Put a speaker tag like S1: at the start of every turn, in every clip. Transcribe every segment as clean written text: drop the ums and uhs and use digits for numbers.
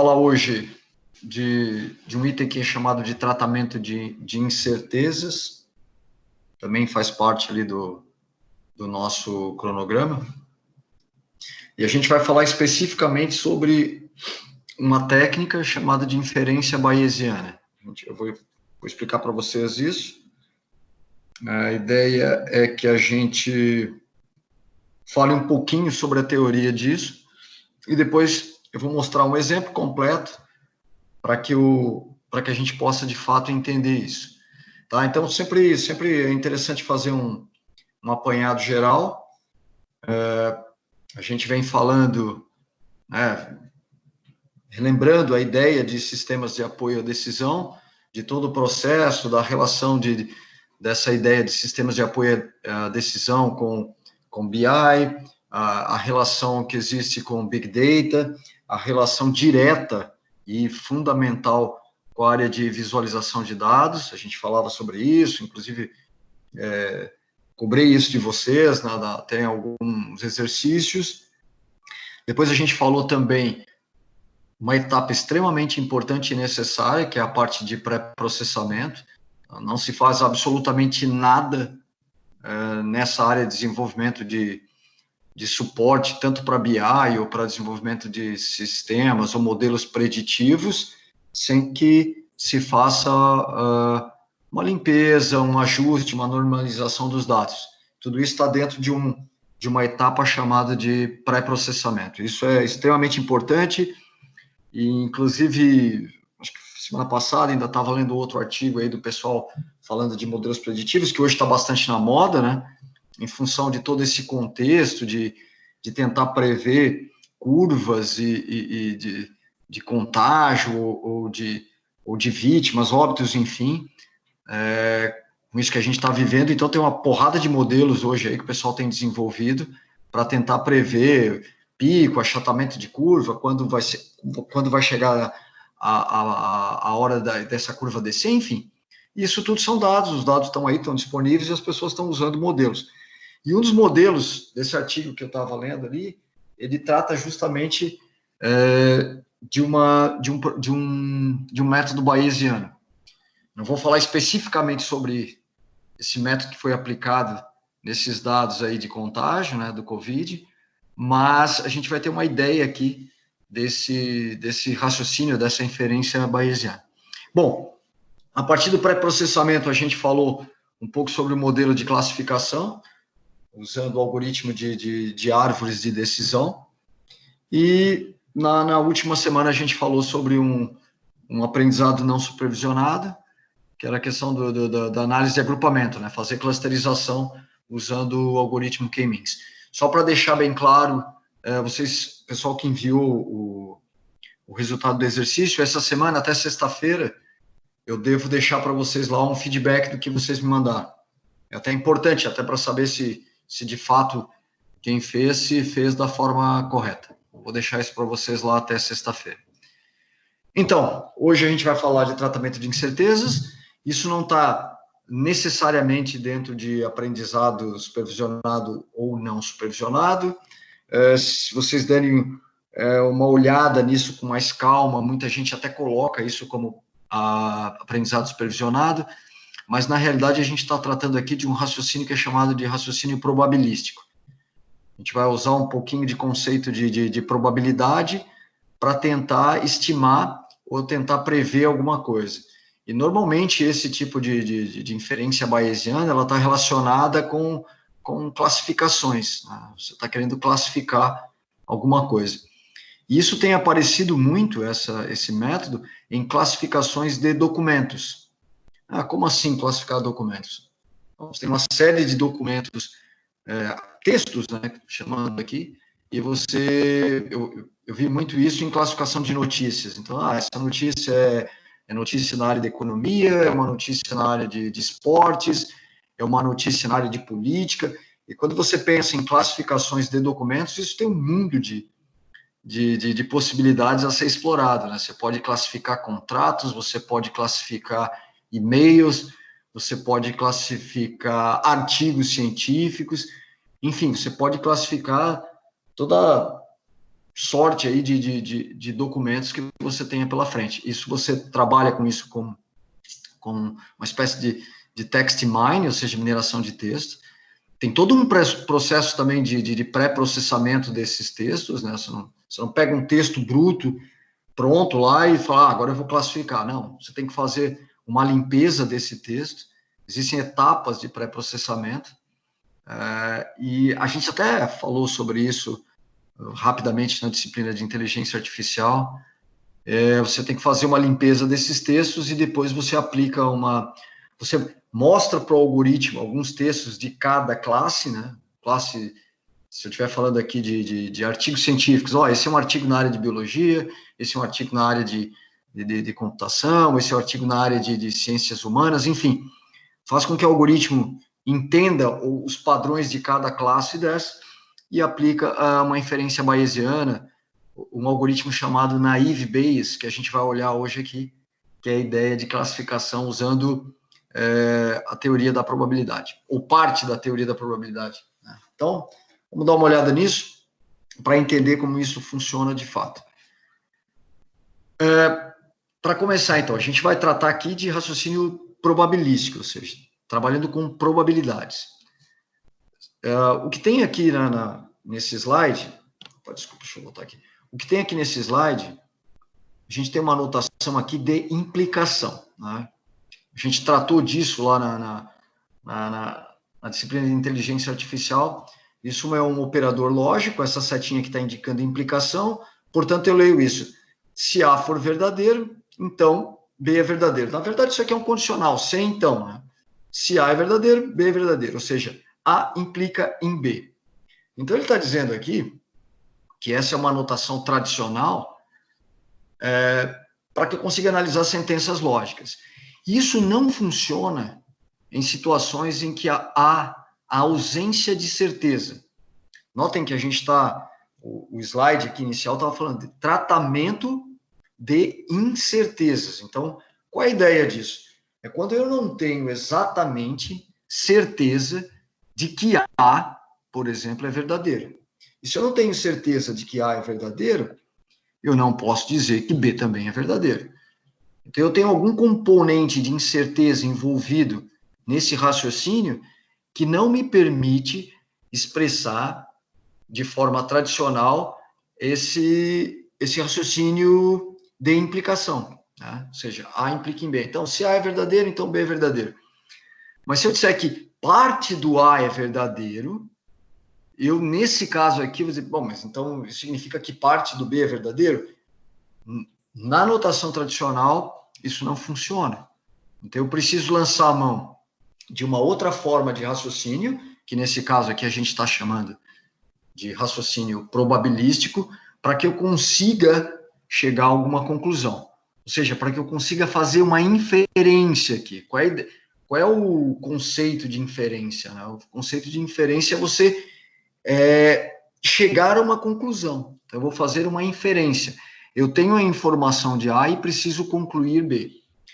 S1: falar hoje de um item que é chamado de tratamento de incertezas, também faz parte ali do nosso cronograma, e a gente vai falar especificamente sobre uma técnica chamada de inferência bayesiana. Eu vou explicar para vocês isso. A ideia é que a gente fale um pouquinho sobre a teoria disso, e depois eu vou mostrar um exemplo completo para que a gente possa, de fato, entender isso. Tá? Então, sempre é interessante fazer um apanhado geral. A gente vem falando, né, relembrando a ideia de sistemas de apoio à decisão, de todo o processo, da relação dessa ideia de sistemas de apoio à decisão com BI, a relação que existe com Big Data, a relação direta e fundamental com a área de visualização de dados. A gente falava sobre isso, inclusive cobrei isso de vocês, tem alguns exercícios. Depois a gente falou também uma etapa extremamente importante e necessária, que é a parte de pré-processamento. Não se faz absolutamente nada nessa área de desenvolvimento de suporte, tanto para BI ou para desenvolvimento de sistemas ou modelos preditivos, sem que se faça uma limpeza, um ajuste, uma normalização dos dados. Tudo isso está dentro de uma etapa chamada de pré-processamento. Isso é extremamente importante, e inclusive, acho que semana passada ainda estava lendo outro artigo aí do pessoal falando de modelos preditivos, que hoje está bastante na moda, né? Em função de todo esse contexto de tentar prever curvas e de contágio ou de vítimas, óbitos, enfim, com isso que a gente está vivendo. Então, tem uma porrada de modelos hoje aí que o pessoal tem desenvolvido para tentar prever pico, achatamento de curva, quando vai chegar a hora dessa curva descer, enfim. Isso tudo são dados, os dados estão aí, estão disponíveis e as pessoas estão usando modelos. E um dos modelos desse artigo que eu estava lendo ali, ele trata justamente de um método bayesiano. Não vou falar especificamente sobre esse método que foi aplicado nesses dados aí de contágio, né, do Covid, mas a gente vai ter uma ideia aqui desse raciocínio, dessa inferência bayesiana. Bom, a partir do pré-processamento, a gente falou um pouco sobre o modelo de classificação, usando o algoritmo de árvores de decisão. E na última semana a gente falou sobre um aprendizado não supervisionado, que era a questão da análise de agrupamento, né? Fazer clusterização usando o algoritmo K-means. Só para deixar bem claro, pessoal que enviou o resultado do exercício, essa semana, até sexta-feira, eu devo deixar para vocês lá um feedback do que vocês me mandaram. É até importante, até para saber se de fato quem fez, se fez da forma correta. Vou deixar isso para vocês lá até sexta-feira. Então, hoje a gente vai falar de tratamento de incertezas. Isso não está necessariamente dentro de aprendizado supervisionado ou não supervisionado. Se vocês derem uma olhada nisso com mais calma, muita gente até coloca isso como aprendizado supervisionado, mas na realidade a gente está tratando aqui de um raciocínio que é chamado de raciocínio probabilístico. A gente vai usar um pouquinho de conceito de probabilidade para tentar estimar ou tentar prever alguma coisa. E normalmente esse tipo de inferência bayesiana, ela está relacionada com classificações, né? Você está querendo classificar alguma coisa. E isso tem aparecido muito, esse método, em classificações de documentos. Como assim classificar documentos? Então, você tem uma série de documentos, textos, né, chamando aqui, e eu vi muito isso em classificação de notícias. Então, essa notícia é notícia na área de economia, é uma notícia na área de esportes, é uma notícia na área de política. E quando você pensa em classificações de documentos, isso tem um mundo de possibilidades a ser explorado, né? Você pode classificar contratos, você pode classificar e-mails, você pode classificar artigos científicos, enfim, você pode classificar toda sorte aí de documentos que você tenha pela frente. Isso você trabalha com isso com uma espécie de text mining, ou seja, mineração de texto. Tem todo um processo também de pré-processamento desses textos, né? Você não pega um texto bruto, pronto lá e fala, agora eu vou classificar. Não, você tem que fazer uma limpeza desse texto. Existem etapas de pré-processamento. E a gente até falou sobre isso rapidamente na disciplina de inteligência artificial. Você tem que fazer uma limpeza desses textos e depois você aplica você mostra para o algoritmo alguns textos de cada classe, né? Classe, se eu estiver falando aqui de artigos científicos, esse é um artigo na área de biologia, esse é um artigo na área de computação, esse é um artigo na área de ciências humanas, enfim, faz com que o algoritmo entenda os padrões de cada classe dessa e aplica uma inferência bayesiana, um algoritmo chamado naive Bayes, que a gente vai olhar hoje aqui, que é a ideia de classificação usando a teoria da probabilidade, ou parte da teoria da probabilidade, né? Então, vamos dar uma olhada nisso, para entender como isso funciona de fato. Para começar, então, a gente vai tratar aqui de raciocínio probabilístico, ou seja, trabalhando com probabilidades. O que tem aqui nesse slide, desculpa, deixa eu voltar aqui. O que tem aqui nesse slide, a gente tem uma anotação aqui de implicação, né? A gente tratou disso lá na disciplina de inteligência artificial. Isso é um operador lógico, essa setinha que está indicando implicação, portanto, eu leio isso. Se A for verdadeiro, então B é verdadeiro. Na verdade, isso aqui é um condicional, se então, né? Se A é verdadeiro, B é verdadeiro, ou seja, A implica em B. Então, ele está dizendo aqui que essa é uma anotação tradicional para que eu consiga analisar sentenças lógicas. Isso não funciona em situações em que há a ausência de certeza. Notem que a gente está, o slide aqui inicial estava falando de tratamento de incertezas. Então, qual é a ideia disso? É quando eu não tenho exatamente certeza de que A, por exemplo, é verdadeiro. E se eu não tenho certeza de que A é verdadeiro, eu não posso dizer que B também é verdadeiro. Então, eu tenho algum componente de incerteza envolvido nesse raciocínio que não me permite expressar de forma tradicional esse raciocínio de implicação, né? Ou seja, A implica em B. Então, se A é verdadeiro, então B é verdadeiro. Mas se eu disser que parte do A é verdadeiro, eu, nesse caso aqui, vou dizer, bom, mas então isso significa que parte do B é verdadeiro? Na notação tradicional, isso não funciona. Então, eu preciso lançar a mão de uma outra forma de raciocínio, que nesse caso aqui a gente está chamando de raciocínio probabilístico, para que eu consiga chegar a alguma conclusão. Ou seja, para que eu consiga fazer uma inferência aqui. Qual é o conceito de inferência, né? O conceito de inferência é você chegar a uma conclusão. Então, eu vou fazer uma inferência. Eu tenho a informação de A e preciso concluir B.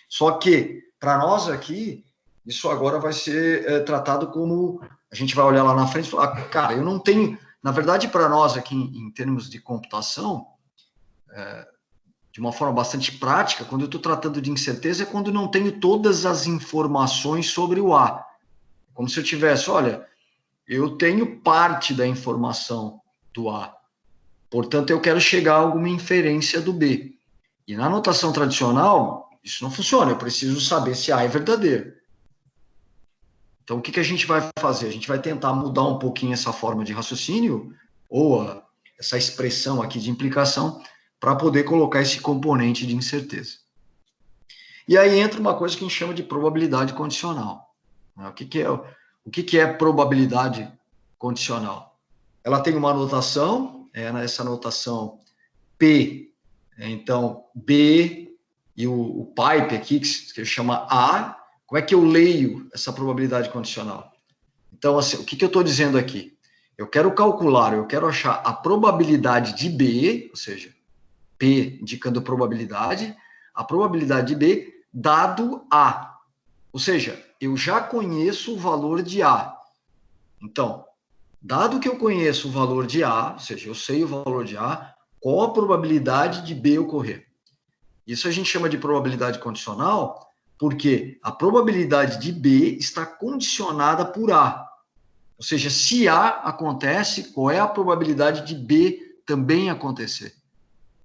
S1: Só que, para nós aqui, isso agora vai ser tratado como... A gente vai olhar lá na frente e falar, cara, eu não tenho... Na verdade, para nós aqui, em termos de computação, de uma forma bastante prática, quando eu estou tratando de incerteza, é quando não tenho todas as informações sobre o A. Como se eu tivesse, olha, eu tenho parte da informação do A, portanto, eu quero chegar a alguma inferência do B. E na notação tradicional, isso não funciona, eu preciso saber se A é verdadeiro. Então, o que a gente vai fazer? A gente vai tentar mudar um pouquinho essa forma de raciocínio, ou essa expressão aqui de implicação, para poder colocar esse componente de incerteza. E aí entra uma coisa que a gente chama de probabilidade condicional. O que é probabilidade condicional? Ela tem uma notação, essa notação P, então B e o pipe aqui, que chama A. Como é que eu leio essa probabilidade condicional? Então, assim, o que eu estou dizendo aqui? Eu quero achar a probabilidade de B, ou seja, P indicando probabilidade, a probabilidade de B dado A. Ou seja, eu já conheço o valor de A. Então, dado que eu conheço o valor de A, ou seja, eu sei o valor de A, qual a probabilidade de B ocorrer. Isso a gente chama de probabilidade condicional, porque a probabilidade de B está condicionada por A. Ou seja, se A acontece, qual é a probabilidade de B também acontecer?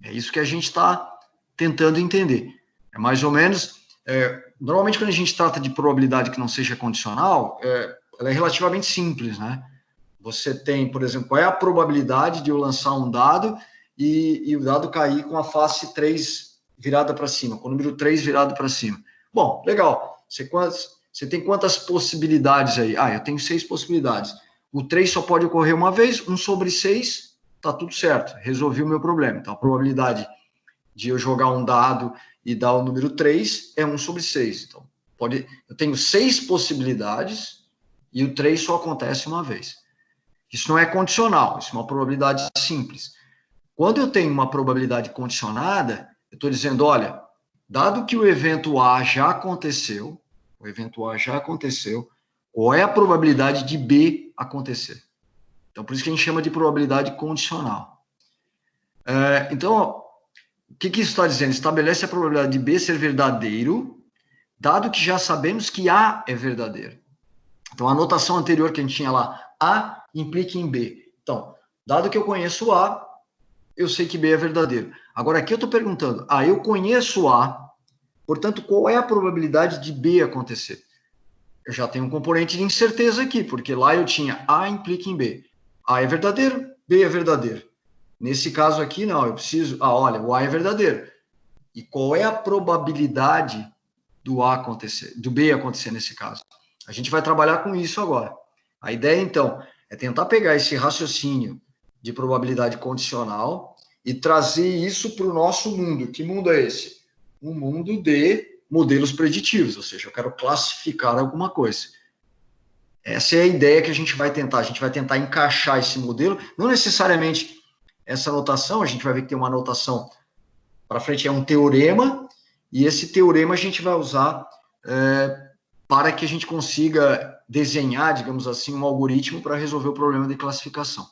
S1: É isso que a gente está tentando entender. É mais ou menos... normalmente, quando a gente trata de probabilidade que não seja condicional, ela é relativamente simples, né? Você tem, por exemplo, qual é a probabilidade de eu lançar um dado e o dado cair com a face 3 virada para cima, com o número 3 virado para cima. Bom, legal. Você tem quantas possibilidades aí? Eu tenho 6 possibilidades. O 3 só pode ocorrer uma vez, 1 sobre 6, tá tudo certo, resolvi o meu problema. Então, a probabilidade de eu jogar um dado e dar o número 3 é 1 sobre 6. Então, eu tenho 6 possibilidades e o 3 só acontece uma vez. Isso não é condicional, isso é uma probabilidade simples. Quando eu tenho uma probabilidade condicionada, eu estou dizendo, olha, dado que o evento A já aconteceu, qual é a probabilidade de B acontecer? Então, por isso que a gente chama de probabilidade condicional. Então, o que isso está dizendo? Estabelece a probabilidade de B ser verdadeiro, dado que já sabemos que A é verdadeiro. Então, a anotação anterior que a gente tinha lá, A implica em B. Então, dado que eu conheço A, eu sei que B é verdadeiro. Agora, aqui eu estou perguntando, eu conheço A, portanto, qual é a probabilidade de B acontecer? Eu já tenho um componente de incerteza aqui, porque lá eu tinha A implica em B. A é verdadeiro, B é verdadeiro. Nesse caso aqui, não, eu preciso... olha, o A é verdadeiro. E qual é a probabilidade do B acontecer nesse caso? A gente vai trabalhar com isso agora. A ideia, então, é tentar pegar esse raciocínio de probabilidade condicional e trazer isso para o nosso mundo. Que mundo é esse? Um mundo de modelos preditivos, ou seja, eu quero classificar alguma coisa. Essa é a ideia que a gente vai tentar encaixar esse modelo, não necessariamente essa notação, a gente vai ver que tem uma notação para frente, é um teorema, e esse teorema a gente vai usar para que a gente consiga desenhar, digamos assim, um algoritmo para resolver o problema de classificação.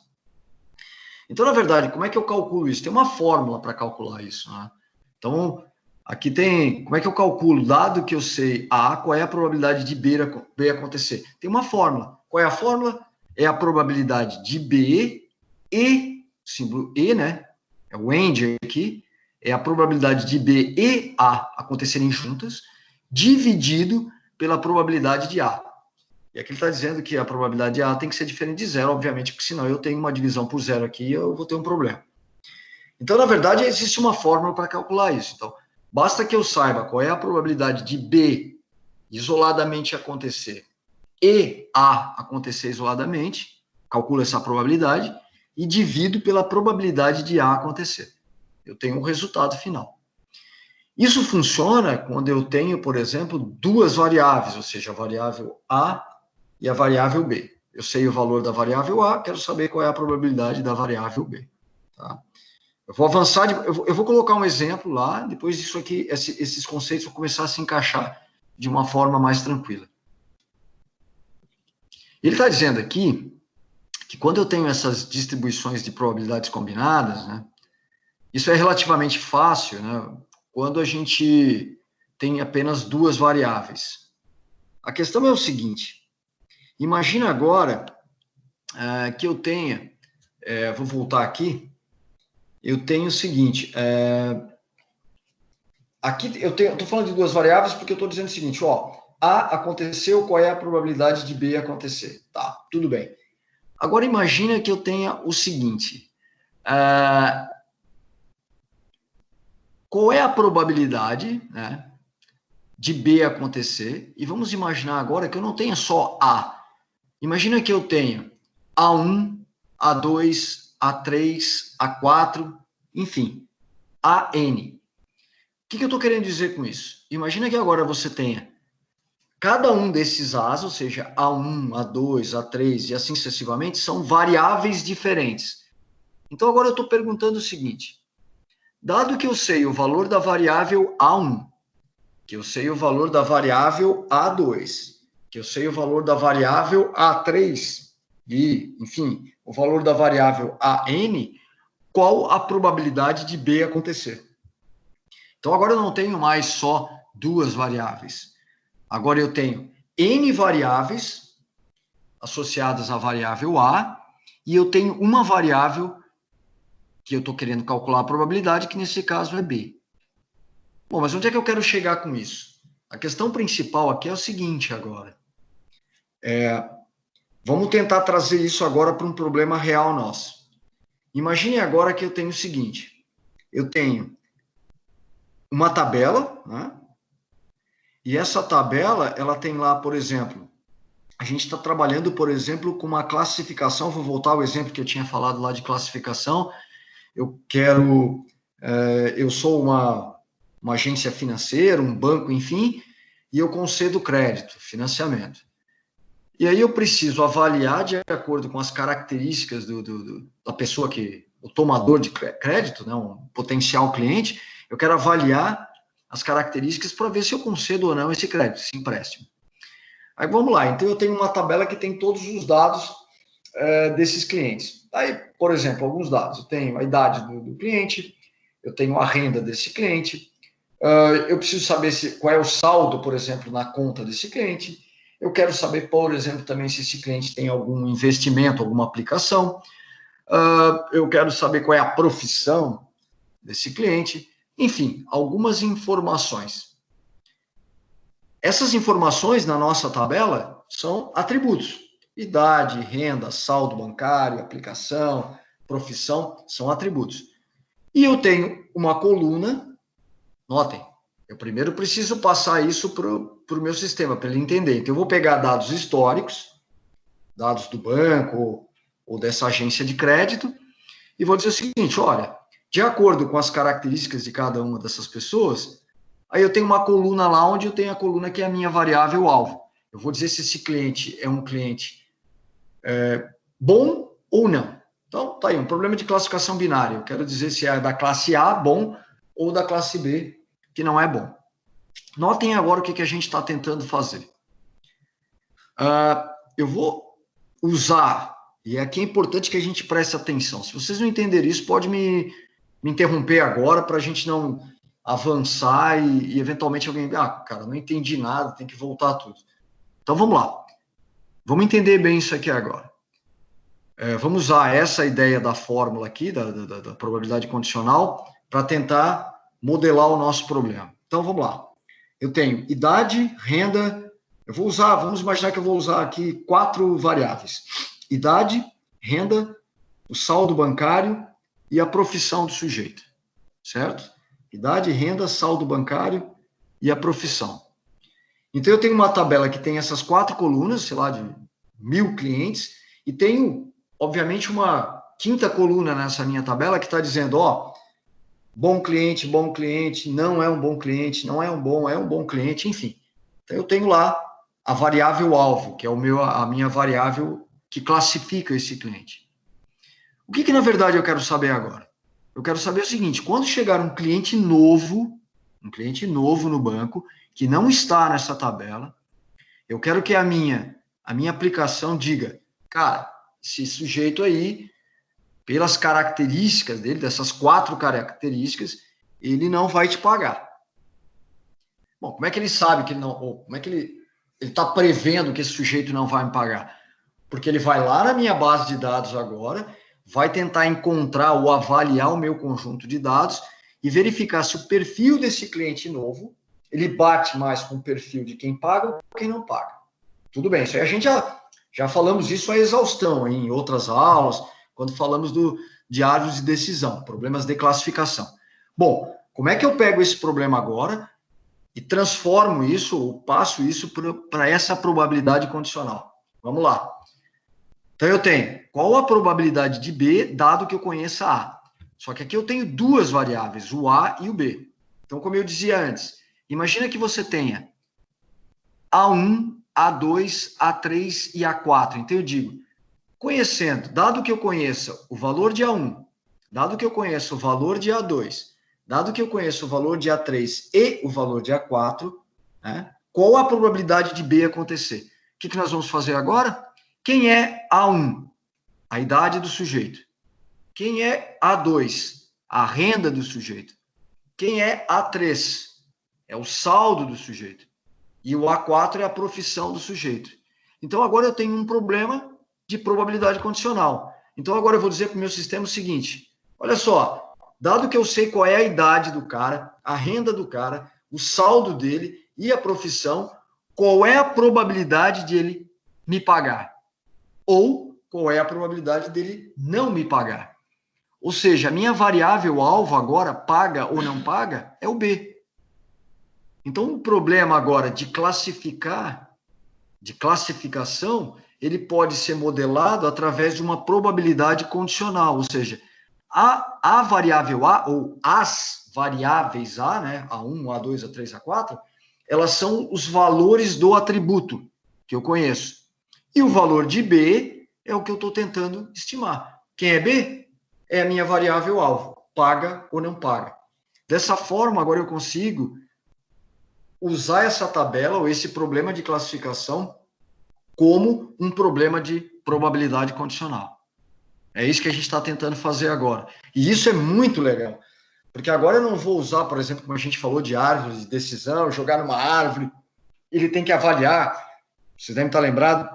S1: Então, na verdade, como é que eu calculo isso? Tem uma fórmula para calcular isso, né? Então, aqui tem... Como é que eu calculo? Dado que eu sei A, qual é a probabilidade de B acontecer? Tem uma fórmula. Qual é a fórmula? É a probabilidade de B e... símbolo E, né? É o AND aqui. É a probabilidade de B e A acontecerem juntas, dividido pela probabilidade de A. E aqui ele está dizendo que a probabilidade de A tem que ser diferente de zero, obviamente, porque senão eu tenho uma divisão por zero aqui e eu vou ter um problema. Então, na verdade, existe uma fórmula para calcular isso. Então, basta que eu saiba qual é a probabilidade de B isoladamente acontecer e A acontecer isoladamente, calculo essa probabilidade e divido pela probabilidade de A acontecer. Eu tenho um resultado final. Isso funciona quando eu tenho, por exemplo, duas variáveis, ou seja, a variável A e a variável B. Eu sei o valor da variável A, quero saber qual é a probabilidade da variável B. Tá? Eu vou avançar, eu vou colocar um exemplo lá, depois disso aqui, esses conceitos vão começar a se encaixar de uma forma mais tranquila. Ele está dizendo aqui que quando eu tenho essas distribuições de probabilidades combinadas, né, isso é relativamente fácil, né, quando a gente tem apenas duas variáveis. A questão é o seguinte, imagina agora que eu tenha, vou voltar aqui, eu tenho o seguinte, aqui eu estou falando de duas variáveis porque eu estou dizendo o seguinte, A aconteceu, qual é a probabilidade de B acontecer? Tá, tudo bem. Agora imagina que eu tenha o seguinte, qual é a probabilidade, né, de B acontecer? E vamos imaginar agora que eu não tenha só A. Imagina que eu tenha A1, A2, A3, A4, enfim, AN. O que eu estou querendo dizer com isso? Imagina que agora você tenha cada um desses As, ou seja, A1, A2, A3 e assim sucessivamente, são variáveis diferentes. Então agora eu estou perguntando o seguinte, dado que eu sei o valor da variável A1, que eu sei o valor da variável A2, que eu sei o valor da variável A3 e, enfim, o valor da variável AN, qual a probabilidade de B acontecer. Então, agora eu não tenho mais só duas variáveis. Agora eu tenho N variáveis associadas à variável A, e eu tenho uma variável que eu estou querendo calcular a probabilidade, que nesse caso é B. Bom, mas onde é que eu quero chegar com isso? A questão principal aqui é o seguinte agora. Vamos tentar trazer isso agora para um problema real nosso. Imagine agora que eu tenho o seguinte. Eu tenho uma tabela, né? E essa tabela, ela tem lá, por exemplo, a gente está trabalhando, por exemplo, com uma classificação, vou voltar ao exemplo que eu tinha falado lá de classificação. Eu sou uma agência financeira, um banco, enfim, e eu concedo crédito, financiamento. E aí eu preciso avaliar de acordo com as características da pessoa o tomador de crédito, né, um potencial cliente, eu quero avaliar as características para ver se eu concedo ou não esse crédito, esse empréstimo. Aí vamos lá, então eu tenho uma tabela que tem todos os dados desses clientes. Aí, por exemplo, alguns dados. Eu tenho a idade do cliente, eu tenho a renda desse cliente, eu preciso saber qual é o saldo, por exemplo, na conta desse cliente. Eu quero saber, por exemplo, também se esse cliente tem algum investimento, alguma aplicação. Eu quero saber qual é a profissão desse cliente. Enfim, algumas informações. Essas informações na nossa tabela são atributos. Idade, renda, saldo bancário, aplicação, profissão, são atributos. E eu tenho uma coluna, notem, eu primeiro preciso passar isso para o meu sistema, para ele entender. Então, eu vou pegar dados históricos, dados do banco ou dessa agência de crédito, e vou dizer o seguinte, olha, de acordo com as características de cada uma dessas pessoas, aí eu tenho uma coluna lá onde eu tenho a coluna que é a minha variável alvo. Eu vou dizer se esse cliente é um cliente bom ou não. Então, tá aí, um problema de classificação binária. Eu quero dizer se é da classe A, bom, ou da classe B, que não é bom. Notem agora o que a gente está tentando fazer. Eu vou usar, e aqui é importante que a gente preste atenção. Se vocês não entenderem isso, pode me interromper agora para a gente não avançar e eventualmente alguém... cara, não entendi nada, tem que voltar tudo. Então, vamos lá. Vamos entender bem isso aqui agora. Vamos usar essa ideia da fórmula aqui, da probabilidade condicional, para tentar modelar o nosso problema. Então, vamos lá. Eu tenho idade, renda, vamos imaginar que eu vou usar aqui 4 variáveis. Idade, renda, o saldo bancário e a profissão do sujeito, certo? Idade, renda, saldo bancário e a profissão. Então, eu tenho uma tabela que tem essas 4 colunas, sei lá, de 1000 clientes, e tenho, obviamente, uma quinta coluna nessa minha tabela que está dizendo, bom cliente, não é um bom cliente, não é um bom cliente, enfim. Então, eu tenho lá a variável alvo, que é a minha variável que classifica esse cliente. O que na verdade eu quero saber agora? Eu quero saber o seguinte, quando chegar um cliente novo no banco, que não está nessa tabela, eu quero que a minha aplicação diga, cara, esse sujeito aí, pelas características dele, dessas 4 características, ele não vai te pagar. Bom, como é que ele sabe que ele não... Ou como é que ele está prevendo que esse sujeito não vai me pagar? Porque ele vai lá na minha base de dados agora, vai tentar encontrar ou avaliar o meu conjunto de dados e verificar se o perfil desse cliente novo, ele bate mais com o perfil de quem paga ou quem não paga. Tudo bem, isso aí a gente já falamos isso à exaustão em outras aulas, quando falamos de árvores de decisão, problemas de classificação. Bom, como é que eu pego esse problema agora e transformo isso, ou passo isso para essa probabilidade condicional? Vamos lá. Então, eu tenho qual a probabilidade de B, dado que eu conheça A. Só que aqui eu tenho 2 variáveis, o A e o B. Então, como eu dizia antes, imagina que você tenha A1, A2, A3 e A4. Então, eu digo, dado que eu conheça o valor de A1, dado que eu conheço o valor de A2, dado que eu conheço o valor de A3 e o valor de A4, né, qual a probabilidade de B acontecer? O que nós vamos fazer agora? Quem é A1? A idade do sujeito. Quem é A2? A renda do sujeito. Quem é A3? É o saldo do sujeito. E o A4 é a profissão do sujeito. Então, agora eu tenho um problema de probabilidade condicional. Então, agora eu vou dizer para o meu sistema o seguinte: olha só, dado que eu sei qual é a idade do cara, a renda do cara, o saldo dele e a profissão, qual é a probabilidade de ele me pagar? Ou qual é a probabilidade dele não me pagar? Ou seja, a minha variável alvo agora, paga ou não paga, é o B. Então, o problema agora de classificação, ele pode ser modelado através de uma probabilidade condicional, ou seja, a variável A, ou as variáveis A, né, A1, A2, A3, A4, elas são os valores do atributo que eu conheço. E o valor de B é o que eu estou tentando estimar. Quem é B? É a minha variável alvo, paga ou não paga. Dessa forma, agora eu consigo usar essa tabela ou esse problema de classificação como um problema de probabilidade condicional. É isso que a gente está tentando fazer agora. E isso é muito legal, porque agora eu não vou usar, por exemplo, como a gente falou de árvores de decisão, jogar numa árvore, ele tem que avaliar, vocês devem estar lembrados,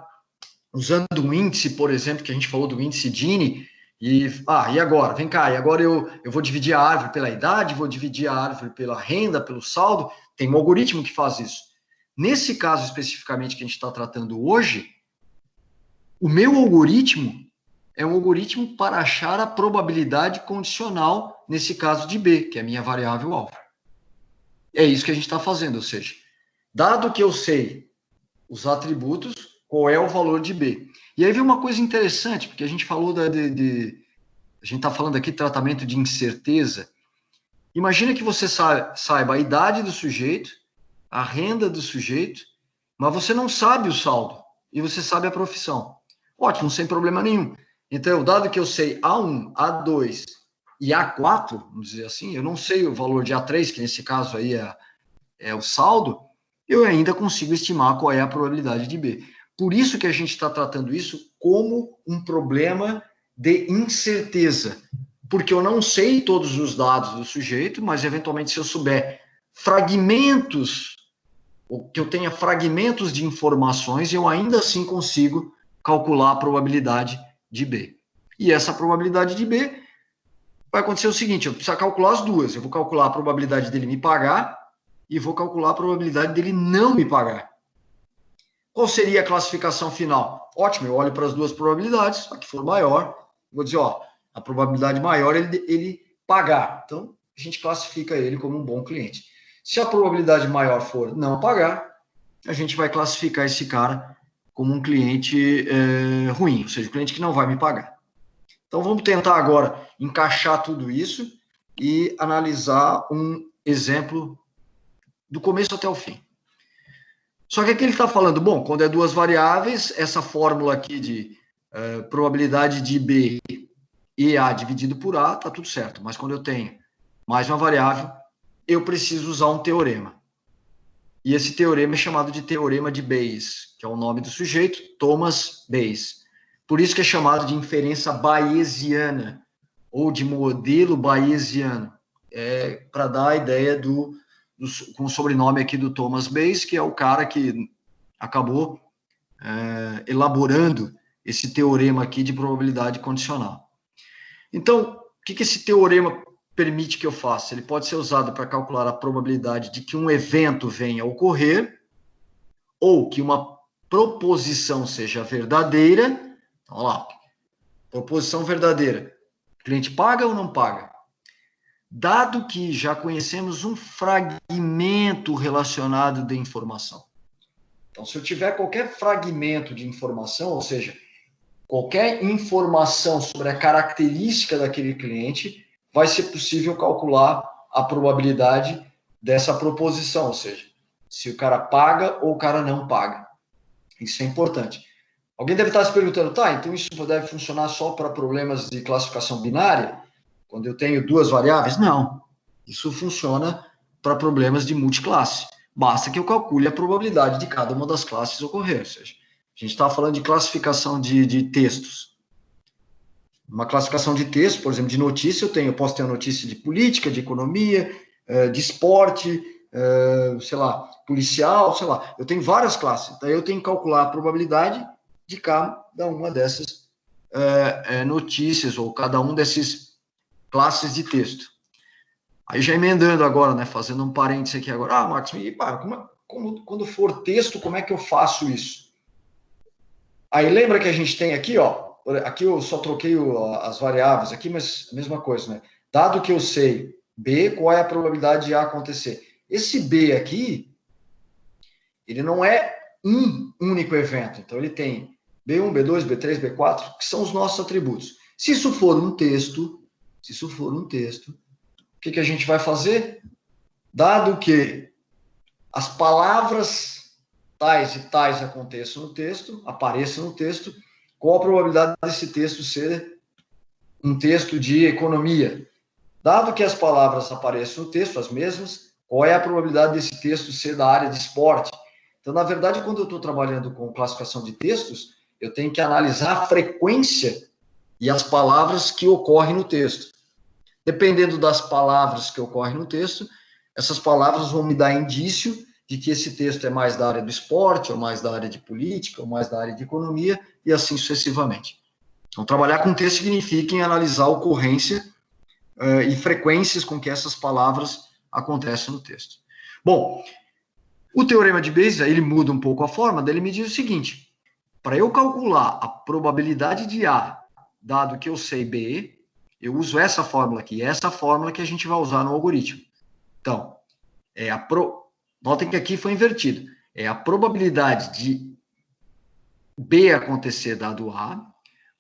S1: usando um índice, por exemplo, que a gente falou do índice Gini, e agora? Vem cá, e agora eu vou dividir a árvore pela idade, vou dividir a árvore pela renda, pelo saldo, tem um algoritmo que faz isso. Nesse caso especificamente que a gente está tratando hoje, o meu algoritmo é um algoritmo para achar a probabilidade condicional, nesse caso de B, que é a minha variável alvo. É isso que a gente está fazendo, ou seja, dado que eu sei os atributos, qual é o valor de B. E aí vem uma coisa interessante, porque a gente falou a gente está falando aqui de tratamento de incerteza. Imagina que você saiba a idade do sujeito, a renda do sujeito, mas você não sabe o saldo, e você sabe a profissão. Ótimo, sem problema nenhum. Então, dado que eu sei A1, A2 e A4, vamos dizer assim, eu não sei o valor de A3, que nesse caso aí é o saldo, eu ainda consigo estimar qual é a probabilidade de B. Por isso que a gente está tratando isso como um problema de incerteza, porque eu não sei todos os dados do sujeito, mas eventualmente se eu souber fragmentos, ou que eu tenha fragmentos de informações, eu ainda assim consigo calcular a probabilidade de B. E essa probabilidade de B vai acontecer o seguinte, eu preciso calcular as duas, eu vou calcular a probabilidade dele me pagar e vou calcular a probabilidade dele não me pagar. Qual seria a classificação final? Ótimo, eu olho para as duas probabilidades, a que for maior, vou dizer, a probabilidade maior é ele pagar. Então, a gente classifica ele como um bom cliente. Se a probabilidade maior for não pagar, a gente vai classificar esse cara como um cliente ruim, ou seja, um cliente que não vai me pagar. Então, vamos tentar agora encaixar tudo isso e analisar um exemplo do começo até o fim. Só que aqui ele está falando, bom, quando é duas variáveis, essa fórmula aqui de probabilidade de B e A dividido por A, está tudo certo. Mas quando eu tenho mais uma variável, eu preciso usar um teorema. E esse teorema é chamado de teorema de Bayes, que é o nome do sujeito, Thomas Bayes. Por isso que é chamado de inferência bayesiana, ou de modelo bayesiano, para dar a ideia com o sobrenome aqui do Thomas Bayes, que é o cara que acabou elaborando esse teorema aqui de probabilidade condicional. Então, o que esse teorema permite que eu faça? Ele pode ser usado para calcular a probabilidade de que um evento venha a ocorrer, ou que uma proposição seja verdadeira. Olha lá, proposição verdadeira. O cliente paga ou não paga? Dado que já conhecemos um fragmento relacionado de informação. Então, se eu tiver qualquer fragmento de informação, ou seja, qualquer informação sobre a característica daquele cliente, vai ser possível calcular a probabilidade dessa proposição, ou seja, se o cara paga ou o cara não paga. Isso é importante. Alguém deve estar se perguntando, tá, então isso deve funcionar só para problemas de classificação binária? Quando eu tenho duas variáveis? Não. Isso funciona para problemas de multiclasse. Basta que eu calcule a probabilidade de cada uma das classes ocorrer. Ou seja, a gente está falando de classificação de textos. Uma classificação de texto, por exemplo, de notícia, eu posso ter a notícia de política, de economia, de esporte, sei lá, policial, sei lá. Eu tenho várias classes. Daí eu tenho que calcular a probabilidade de cada uma dessas notícias, ou cada um desses classes de texto. Aí já emendando agora, né, fazendo um parênteses aqui agora. Ah, Marcos, quando for texto, como é que eu faço isso? Aí lembra que a gente tem aqui, ó, aqui eu só troquei as variáveis aqui, mas a mesma coisa, né? Dado que eu sei B, qual é a probabilidade de A acontecer? Esse B aqui, ele não é um único evento. Então, ele tem B1, B2, B3, B4, que são os nossos atributos. Se isso for um texto, o que a gente vai fazer? Dado que as palavras tais e tais aconteçam no texto, apareçam no texto, qual a probabilidade desse texto ser um texto de economia? Dado que as palavras apareçam no texto, as mesmas, qual é a probabilidade desse texto ser da área de esporte? Então, na verdade, quando eu estou trabalhando com classificação de textos, eu tenho que analisar a frequência e as palavras que ocorrem no texto. Dependendo das palavras que ocorrem no texto, essas palavras vão me dar indício de que esse texto é mais da área do esporte, ou mais da área de política, ou mais da área de economia, e assim sucessivamente. Então, trabalhar com texto significa analisar a ocorrência e frequências com que essas palavras acontecem no texto. Bom, o teorema de Bayes, ele muda um pouco a forma, daí ele me diz o seguinte: para eu calcular a probabilidade de A, dado que eu sei B, eu uso essa fórmula aqui, essa fórmula que a gente vai usar no algoritmo. Então, notem que aqui foi invertido. É a probabilidade de B acontecer dado A,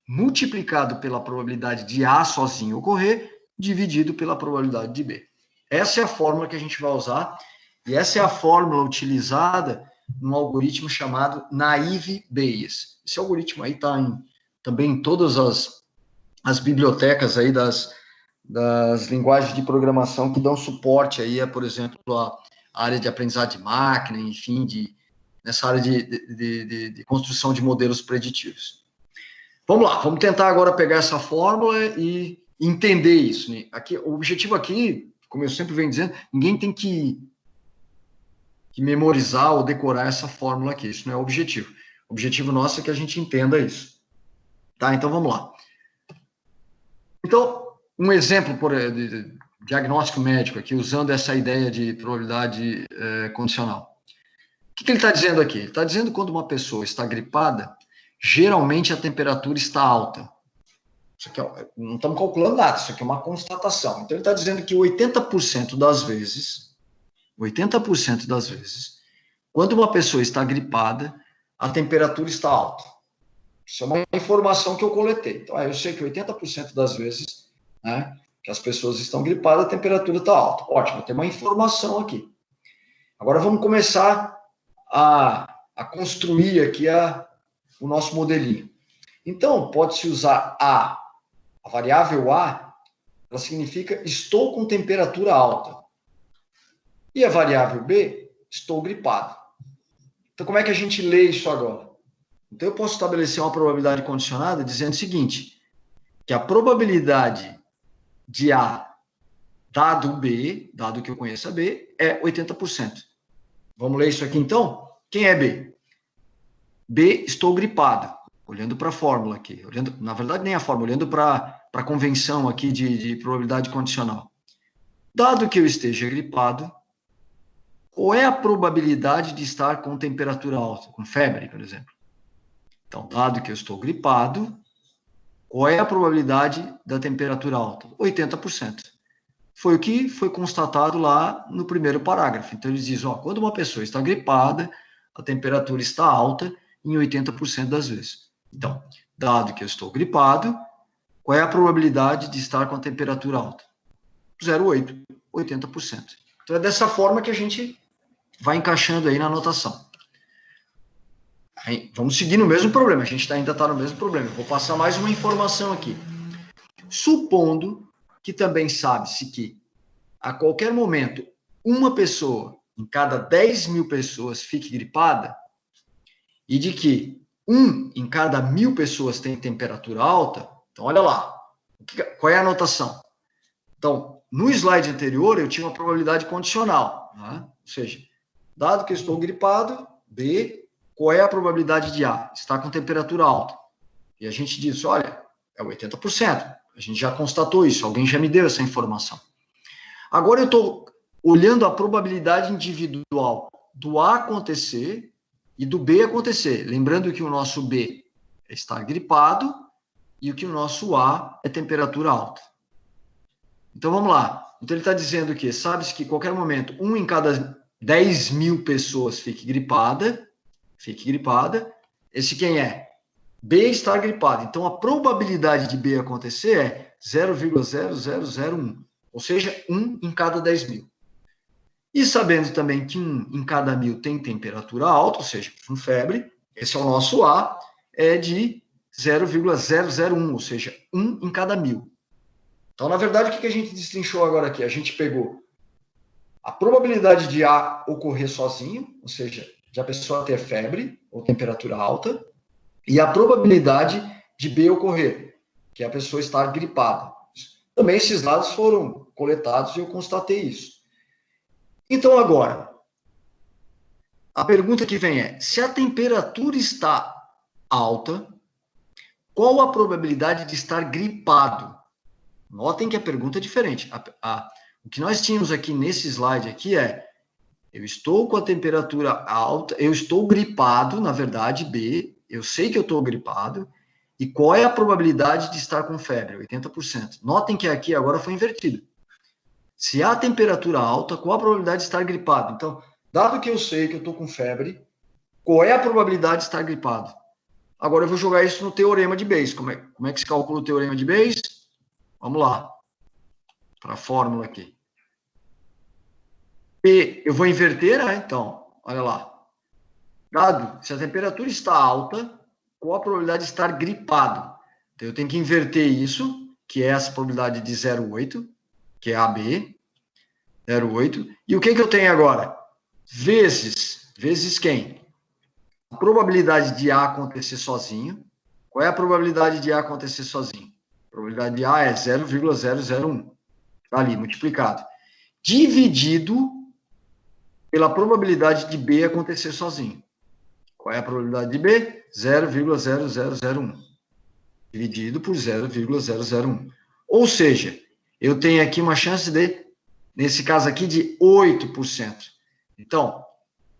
S1: multiplicado pela probabilidade de A sozinho ocorrer, dividido pela probabilidade de B. Essa é a fórmula que a gente vai usar, e essa é a fórmula utilizada num algoritmo chamado Naive Bayes. Esse algoritmo aí está também em todas as bibliotecas aí das linguagens de programação que dão suporte aí por exemplo, a área de aprendizado de máquina, enfim, nessa área de construção de modelos preditivos. Vamos lá, vamos tentar agora pegar essa fórmula e entender isso. Né? Aqui, o objetivo aqui, como eu sempre venho dizendo, ninguém tem que memorizar ou decorar essa fórmula aqui, isso não é o objetivo. O objetivo nosso é que a gente entenda isso. Tá, então vamos lá. Então, um exemplo de diagnóstico médico aqui, usando essa ideia de probabilidade condicional. O que ele está dizendo aqui? Ele está dizendo que quando uma pessoa está gripada, geralmente a temperatura está alta. Isso aqui não estamos calculando nada, isso aqui é uma constatação. Então, ele está dizendo que 80% das vezes, quando uma pessoa está gripada, a temperatura está alta. Isso é uma informação que eu coletei. Então, eu sei que 80% das vezes, né, que as pessoas estão gripadas, a temperatura está alta. Ótimo, tem uma informação aqui. Agora, vamos começar a construir aqui o nosso modelinho. Então, pode-se usar a variável A, ela significa estou com temperatura alta. E a variável B, estou gripado. Então, como é que a gente lê isso agora? Então, eu posso estabelecer uma probabilidade condicionada dizendo o seguinte, que a probabilidade de A dado B, dado que eu conheça B, é 80%. Vamos ler isso aqui, então? Quem é B? B, estou gripado. Olhando para a fórmula aqui. Na verdade, nem a fórmula, olhando para a convenção aqui de probabilidade condicional. Dado que eu esteja gripado, qual é a probabilidade de estar com temperatura alta, com febre, por exemplo? Então, dado que eu estou gripado, qual é a probabilidade da temperatura alta? 80%. Foi o que foi constatado lá no primeiro parágrafo. Então, eles dizem, quando uma pessoa está gripada, a temperatura está alta em 80% das vezes. Então, dado que eu estou gripado, qual é a probabilidade de estar com a temperatura alta? 0,8, 80%. Então, é dessa forma que a gente vai encaixando aí na anotação. Aí, vamos seguir no mesmo problema, a gente ainda está no mesmo problema. Eu vou passar mais uma informação aqui. Supondo que também sabe-se que, a qualquer momento, uma pessoa em cada 10 mil pessoas fique gripada, e de que 1 em cada 1000 pessoas tem temperatura alta, então olha lá, Qual é a anotação? Então, no slide anterior, eu tinha uma probabilidade condicional, né? Ou seja, dado que eu estou gripado, B, qual é a probabilidade de A? Está com temperatura alta. E a gente disse, olha, é 80%. A gente já constatou isso, alguém já me deu essa informação. Agora eu estou olhando a probabilidade individual do A acontecer e do B acontecer. Lembrando que o nosso B é estar gripado e que o nosso A é temperatura alta. Então, vamos lá. Então, ele está dizendo que sabe-se que, em qualquer momento, 1 em cada 10 mil pessoas fique gripada. Esse quem é? B estar gripado. Então, a probabilidade de B acontecer é 0,0001. Ou seja, 1 em cada 10 mil. E sabendo também que 1 em cada 1000 tem temperatura alta, ou seja, com febre, esse é o nosso A, é de 0,001, ou seja, 1 em cada 1000. Então, na verdade, o que a gente destrinchou agora aqui? A gente pegou a probabilidade de A ocorrer sozinho, ou seja, de a pessoa ter febre ou temperatura alta, e a probabilidade de B ocorrer, que é a pessoa estar gripada. Também esses dados foram coletados e eu constatei isso. Então, agora, a pergunta que vem é, se a temperatura está alta, qual a probabilidade de estar gripado? Notem que a pergunta é diferente. O que nós tínhamos aqui nesse slide aqui é, eu estou com a temperatura alta, eu estou gripado, na verdade, B, eu sei que eu estou gripado, e qual é a probabilidade de estar com febre? 80%. Notem que aqui agora foi invertido. Se há temperatura alta, qual a probabilidade de estar gripado? Então, dado que eu sei que eu estou com febre, qual é a probabilidade de estar gripado? Agora eu vou jogar isso no teorema de Bayes. Como é que se calcula o teorema de Bayes? Vamos lá, para a fórmula aqui. P, eu vou inverter, né? Então, olha lá. Dado, se a temperatura está alta, qual a probabilidade de estar gripado? Então, eu tenho que inverter isso, que é essa probabilidade de 0,8, que é AB, 0,8. E o que eu tenho agora? Vezes quem? A probabilidade de A acontecer sozinho. Qual é a probabilidade de A acontecer sozinho? A probabilidade de A é 0,001. Está ali, multiplicado. Dividido pela probabilidade de B acontecer sozinho. Qual é a probabilidade de B? 0,0001. Dividido por 0,001. Ou seja, eu tenho aqui uma chance de, nesse caso aqui, de 8%. Então,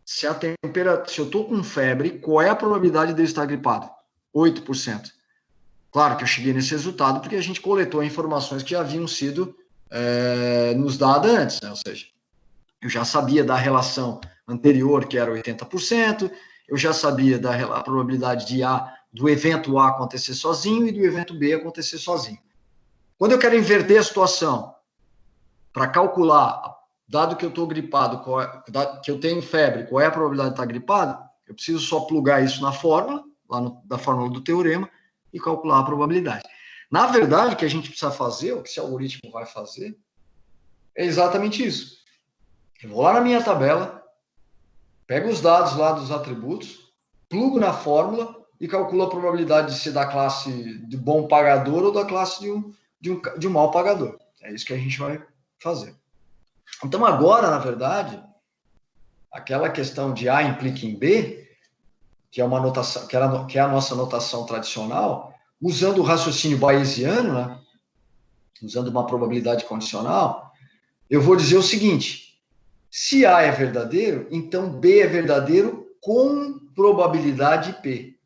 S1: se eu estou com febre, qual é a probabilidade de eu estar gripado? 8%. Claro que eu cheguei nesse resultado porque a gente coletou informações que já haviam sido nos dadas antes, né? Ou seja, eu já sabia da relação anterior, que era 80%, eu já sabia da probabilidade de do evento A acontecer sozinho e do evento B acontecer sozinho. Quando eu quero inverter a situação para calcular, dado que eu estou gripado, que eu tenho febre, qual é a probabilidade de estar gripado, eu preciso só plugar isso na fórmula, da fórmula do teorema, e calcular a probabilidade. Na verdade, o que a gente precisa fazer, o que esse algoritmo vai fazer, é exatamente isso. Eu vou lá na minha tabela, pego os dados lá dos atributos, plugo na fórmula e calculo a probabilidade de ser da classe de bom pagador ou da classe de um mau pagador. É isso que a gente vai fazer. Então, agora, na verdade, aquela questão de A implica em B, que é uma notação, que é a nossa notação tradicional, usando o raciocínio bayesiano, né, usando uma probabilidade condicional, eu vou dizer o seguinte: se A é verdadeiro, então B é verdadeiro com probabilidade P.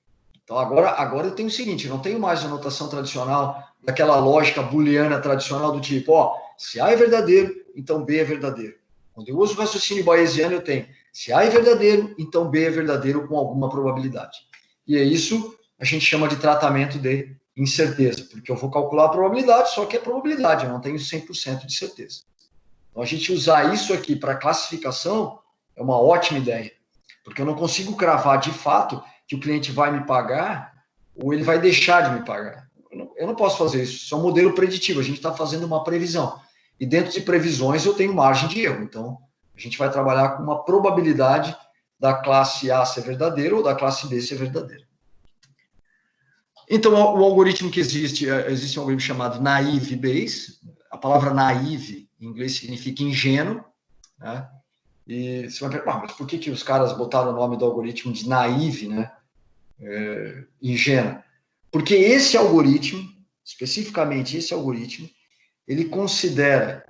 S1: Então, agora eu tenho o seguinte, eu não tenho mais a notação tradicional, daquela lógica booleana tradicional do tipo, se A é verdadeiro, então B é verdadeiro. Quando eu uso o raciocínio bayesiano, eu tenho, se A é verdadeiro, então B é verdadeiro com alguma probabilidade. E é isso a gente chama de tratamento de incerteza, porque eu vou calcular a probabilidade, só que é probabilidade, eu não tenho 100% de certeza. Então, a gente usar isso aqui para classificação é uma ótima ideia, porque eu não consigo cravar de fato que o cliente vai me pagar ou ele vai deixar de me pagar. Eu não posso fazer isso. Isso é um modelo preditivo. A gente está fazendo uma previsão. E dentro de previsões eu tenho margem de erro. Então, a gente vai trabalhar com uma probabilidade da classe A ser verdadeira ou da classe B ser verdadeira. Então, o algoritmo que existe um algoritmo chamado naive Bayes. A palavra naive, em inglês, significa ingênuo, né? E você vai perguntar, mas por que os caras botaram o nome do algoritmo de naive, né? Ingênuo? Porque esse algoritmo, especificamente esse algoritmo, ele considera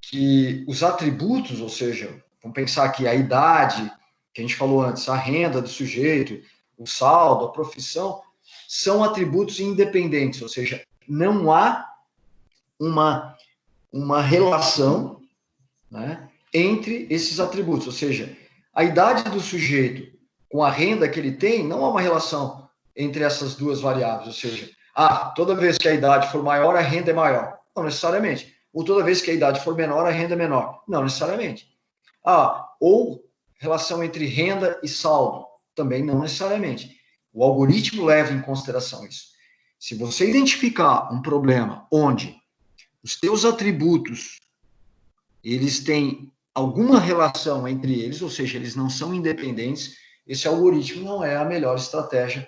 S1: que os atributos, ou seja, vamos pensar aqui a idade, que a gente falou antes, a renda do sujeito, o saldo, a profissão, são atributos independentes, ou seja, não há uma relação, né, entre esses atributos, ou seja, a idade do sujeito com a renda que ele tem, não há uma relação entre essas duas variáveis, ou seja, toda vez que a idade for maior, a renda é maior. Não necessariamente. Ou toda vez que a idade for menor, a renda é menor. Não necessariamente. Ou relação entre renda e saldo. Também não necessariamente. O algoritmo leva em consideração isso. Se você identificar um problema onde os teus atributos, eles têm alguma relação entre eles, ou seja, eles não são independentes, esse algoritmo não é a melhor estratégia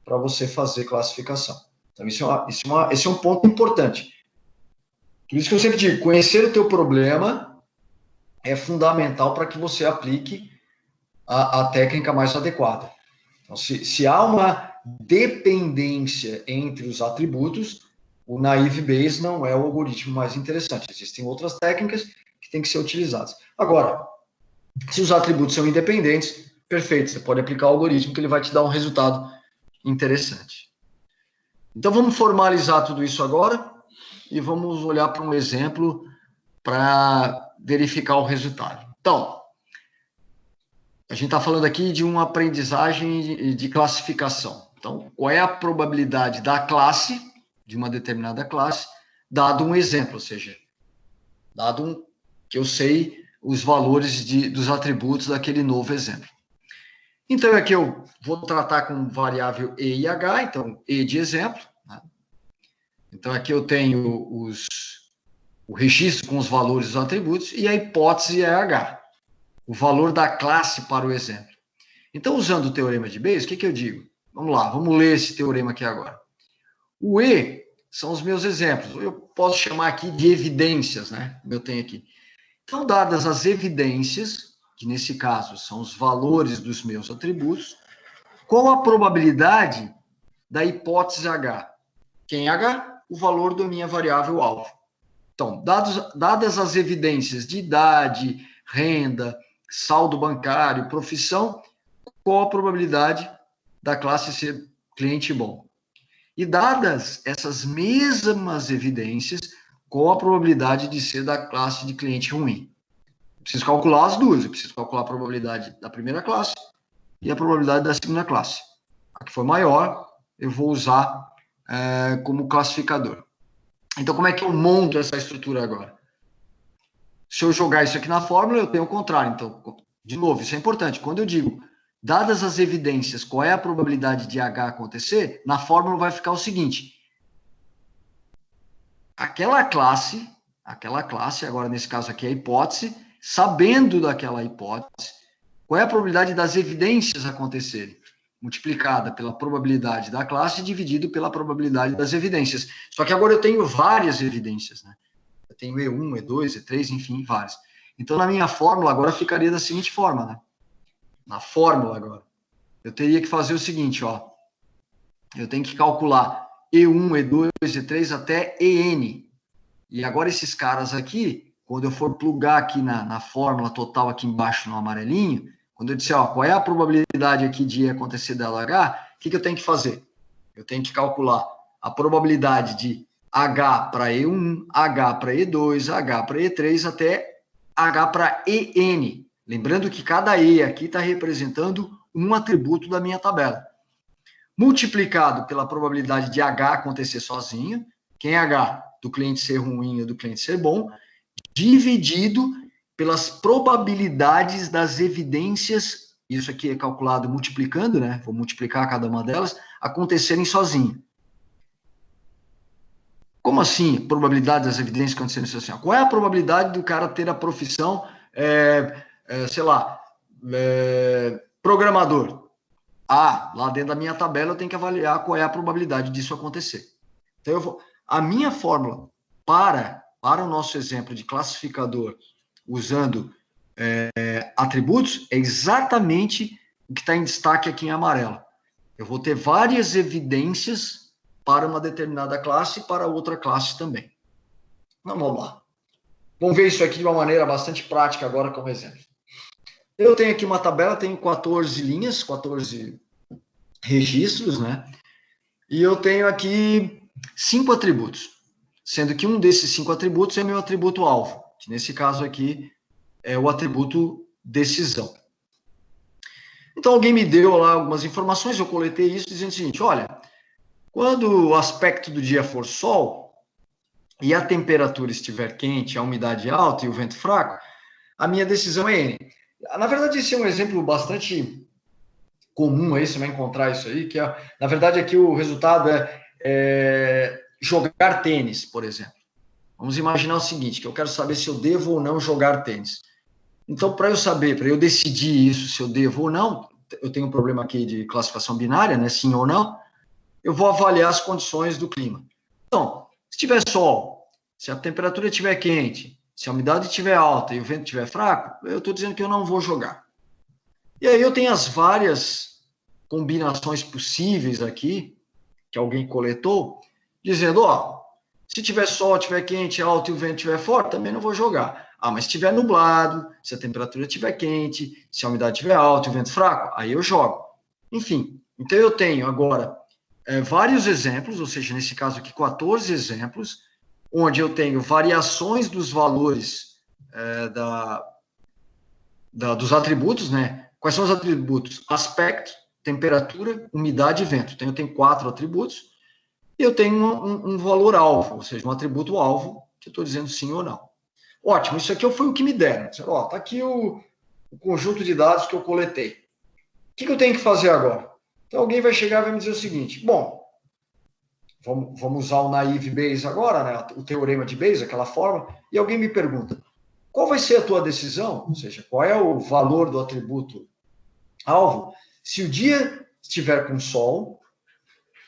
S1: para você fazer classificação. Então, esse é um ponto importante. Por isso que eu sempre digo, conhecer o teu problema é fundamental para que você aplique a técnica mais adequada. Então, se há uma dependência entre os atributos, o naive Bayes não é o algoritmo mais interessante. Existem outras técnicas que têm que ser utilizadas. Agora, se os atributos são independentes, perfeito, você pode aplicar o algoritmo que ele vai te dar um resultado interessante. Então, vamos formalizar tudo isso agora e vamos olhar para um exemplo para verificar o resultado. Então, a gente está falando aqui de uma aprendizagem de classificação. Então, qual é a probabilidade da classe, de uma determinada classe, dado um exemplo, ou seja, dado que eu sei os valores dos atributos daquele novo exemplo. Então, aqui eu vou tratar com variável E e H, então, E de exemplo, né? Então, aqui eu tenho o registro com os valores dos atributos e a hipótese é H, o valor da classe para o exemplo. Então, usando o teorema de Bayes, o que eu digo? Vamos lá, vamos ler esse teorema aqui agora. O E são os meus exemplos. Eu posso chamar aqui de evidências, né? Eu tenho aqui. Então, dadas as evidências, que nesse caso são os valores dos meus atributos, qual a probabilidade da hipótese H? Quem é H? O valor da minha variável alvo. Então, dadas as evidências de idade, renda, saldo bancário, profissão, qual a probabilidade da classe ser cliente bom? E dadas essas mesmas evidências, qual a probabilidade de ser da classe de cliente ruim? Eu preciso calcular as duas. Eu preciso calcular a probabilidade da primeira classe e a probabilidade da segunda classe. A que for maior, eu vou usar como classificador. Então, como é que eu monto essa estrutura agora? Se eu jogar isso aqui na fórmula, eu tenho o contrário. Então, de novo, isso é importante. Quando eu digo, dadas as evidências, qual é a probabilidade de H acontecer, na fórmula vai ficar o seguinte. Aquela classe, agora nesse caso aqui é a hipótese, sabendo daquela hipótese, qual é a probabilidade das evidências acontecerem? Multiplicada pela probabilidade da classe dividido pela probabilidade das evidências. Só que agora eu tenho várias evidências, né? Eu tenho E1, E2, E3, enfim, várias. Então, na minha fórmula, agora ficaria da seguinte forma, né? Na fórmula agora, eu teria que fazer o seguinte, ó. Eu tenho que calcular E1, E2, E3 até EN. E agora esses caras aqui, quando eu for plugar aqui na fórmula total aqui embaixo no amarelinho, quando eu disser, ó, qual é a probabilidade aqui de acontecer dela H, o que eu tenho que fazer? Eu tenho que calcular a probabilidade de H para E1, H para E2, H para E3, até H para EN. Lembrando que cada E aqui está representando um atributo da minha tabela. Multiplicado pela probabilidade de H acontecer sozinho, quem é H? Do cliente ser ruim ou do cliente ser bom, dividido pelas probabilidades das evidências, isso aqui é calculado multiplicando, né? Vou multiplicar cada uma delas, acontecerem sozinho. Como assim, probabilidade das evidências acontecerem sozinho? Qual é a probabilidade do cara ter a profissão, sei lá, programador? lá dentro da minha tabela eu tenho que avaliar qual é a probabilidade disso acontecer. Então, a minha fórmula para o nosso exemplo de classificador usando atributos é exatamente o que está em destaque aqui em amarelo. Eu vou ter várias evidências para uma determinada classe e para outra classe também. Então, vamos lá. Vamos ver isso aqui de uma maneira bastante prática agora como exemplo. Eu tenho aqui uma tabela, tenho 14 linhas, 14 registros, né? E eu tenho aqui 5 atributos, sendo que um desses 5 atributos é meu atributo alvo, que nesse caso aqui é o atributo decisão. Então, alguém me deu lá algumas informações, eu coletei isso dizendo o seguinte, olha, quando o aspecto do dia for sol e a temperatura estiver quente, a umidade alta e o vento fraco, a minha decisão é N. Na verdade, esse é um exemplo bastante comum aí, você vai encontrar isso aí, que na verdade aqui o resultado é jogar tênis, por exemplo. Vamos imaginar o seguinte, que eu quero saber se eu devo ou não jogar tênis. Então, para eu saber, para eu decidir isso, se eu devo ou não, eu tenho um problema aqui de classificação binária, né, sim ou não, eu vou avaliar as condições do clima. Então, se tiver sol, se a temperatura estiver quente, se a umidade estiver alta e o vento estiver fraco, eu estou dizendo que eu não vou jogar. E aí eu tenho as várias combinações possíveis aqui, que alguém coletou, dizendo, se tiver sol, estiver quente, alto e o vento estiver forte, também não vou jogar. Mas se estiver nublado, se a temperatura estiver quente, se a umidade estiver alta e o vento fraco, aí eu jogo. Enfim, então eu tenho agora vários exemplos, ou seja, nesse caso aqui 14 exemplos, onde eu tenho variações dos valores dos atributos, né? Quais são os atributos? Aspecto, temperatura, umidade e vento. Então, eu tenho 4 atributos e eu tenho um valor alvo, ou seja, um atributo alvo, que eu estou dizendo sim ou não. Ótimo, isso aqui foi o que me deram. Está aqui o conjunto de dados que eu coletei. O que eu tenho que fazer agora? Então, alguém vai chegar e vai me dizer o seguinte, bom, vamos usar o naive Bayes agora, né? O teorema de Bayes, aquela forma, e alguém me pergunta, qual vai ser a tua decisão? Ou seja, qual é o valor do atributo alvo? Se o dia estiver com sol,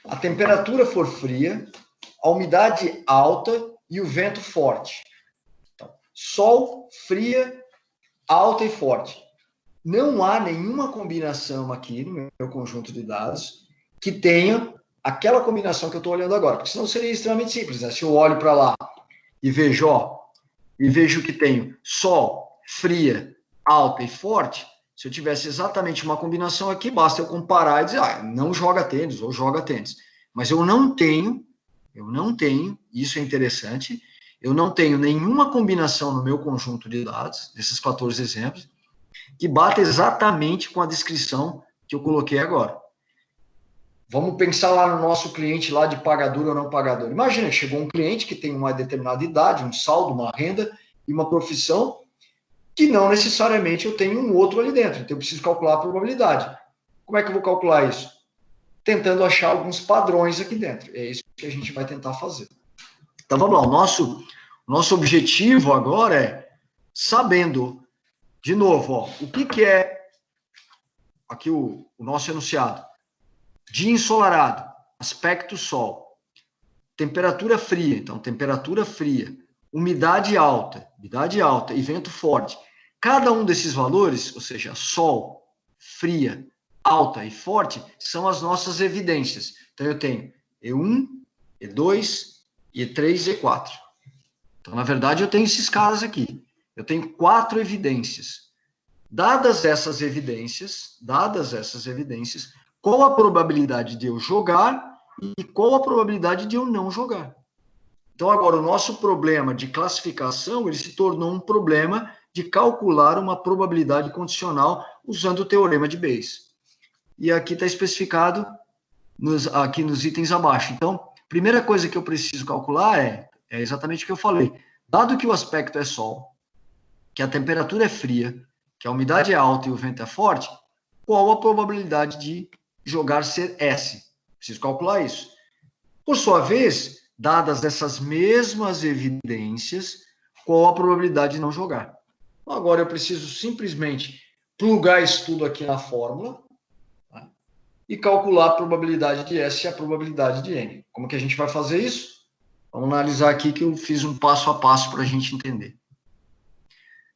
S1: a temperatura for fria, a umidade alta e o vento forte. Então, sol, fria, alta e forte. Não há nenhuma combinação aqui no meu conjunto de dados que tenha aquela combinação que eu estou olhando agora, porque senão seria extremamente simples, né? Se eu olho para lá e vejo que tenho sol, fria, alta e forte, se eu tivesse exatamente uma combinação aqui, basta eu comparar e dizer, não joga tênis ou joga tênis. Mas eu não tenho, isso é interessante, eu não tenho nenhuma combinação no meu conjunto de dados, desses 14 exemplos, que bata exatamente com a descrição que eu coloquei agora. Vamos pensar lá no nosso cliente lá de pagador ou não pagador. Imagina que chegou um cliente que tem uma determinada idade, um saldo, uma renda e uma profissão que não necessariamente eu tenho um outro ali dentro. Então, eu preciso calcular a probabilidade. Como é que eu vou calcular isso? Tentando achar alguns padrões aqui dentro. É isso que a gente vai tentar fazer. Então, vamos lá. O nosso objetivo agora é, sabendo, de novo, o que é aqui o nosso enunciado. Dia ensolarado, aspecto sol. Temperatura fria, então, temperatura fria. Umidade alta e vento forte. Cada um desses valores, ou seja, sol, fria, alta e forte, são as nossas evidências. Então, eu tenho E1, E2, E3 e E4. Então, na verdade, eu tenho esses caras aqui. Eu tenho 4 evidências. Dadas essas evidências, qual a probabilidade de eu jogar e qual a probabilidade de eu não jogar? Então, agora, o nosso problema de classificação, ele se tornou um problema de calcular uma probabilidade condicional usando o teorema de Bayes. E aqui está especificado aqui nos itens abaixo. Então, primeira coisa que eu preciso calcular é exatamente o que eu falei. Dado que o aspecto é sol, que a temperatura é fria, que a umidade é alta e o vento é forte, qual a probabilidade de jogar ser S? Preciso calcular isso. Por sua vez, dadas essas mesmas evidências, qual a probabilidade de não jogar? Então, agora eu preciso simplesmente plugar isso tudo aqui na fórmula, tá? e calcular a probabilidade de S e a probabilidade de N. Como que a gente vai fazer isso? Vamos analisar aqui que eu fiz um passo a passo para a gente entender.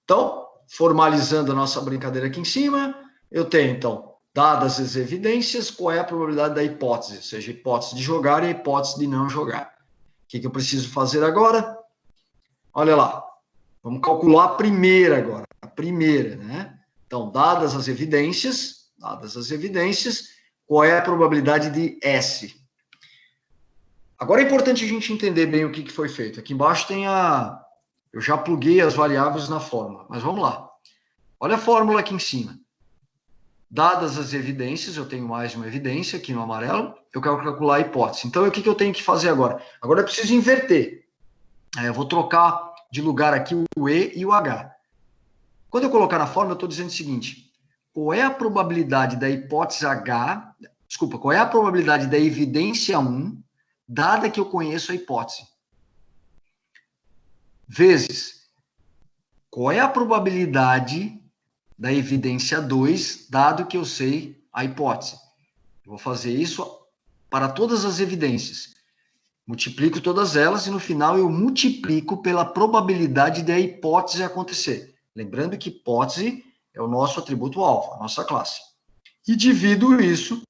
S1: Então, formalizando a nossa brincadeira aqui em cima, eu tenho, então, dadas as evidências, qual é a probabilidade da hipótese, ou seja, a hipótese de jogar e a hipótese de não jogar. O que eu preciso fazer agora? Olha lá, vamos calcular a primeira agora, a primeira, né? Então, dadas as evidências, qual é a probabilidade de S? Agora é importante a gente entender bem o que foi feito. Aqui embaixo tem eu já pluguei as variáveis na fórmula, mas vamos lá. Olha a fórmula aqui em cima. Dadas as evidências, eu tenho mais uma evidência aqui no amarelo, eu quero calcular a hipótese. Então, o que eu tenho que fazer agora? Agora eu preciso inverter. Eu vou trocar de lugar aqui o E e o H. Quando eu colocar na fórmula, eu estou dizendo o seguinte, qual é a probabilidade da hipótese H, desculpa, qual é a probabilidade da evidência 1, dada que eu conheço a hipótese, vezes qual é a probabilidade da evidência 2, dado que eu sei a hipótese. Eu vou fazer isso para todas as evidências. Multiplico todas elas e no final eu multiplico pela probabilidade da hipótese acontecer. Lembrando que hipótese é o nosso atributo alvo, a nossa classe. E divido isso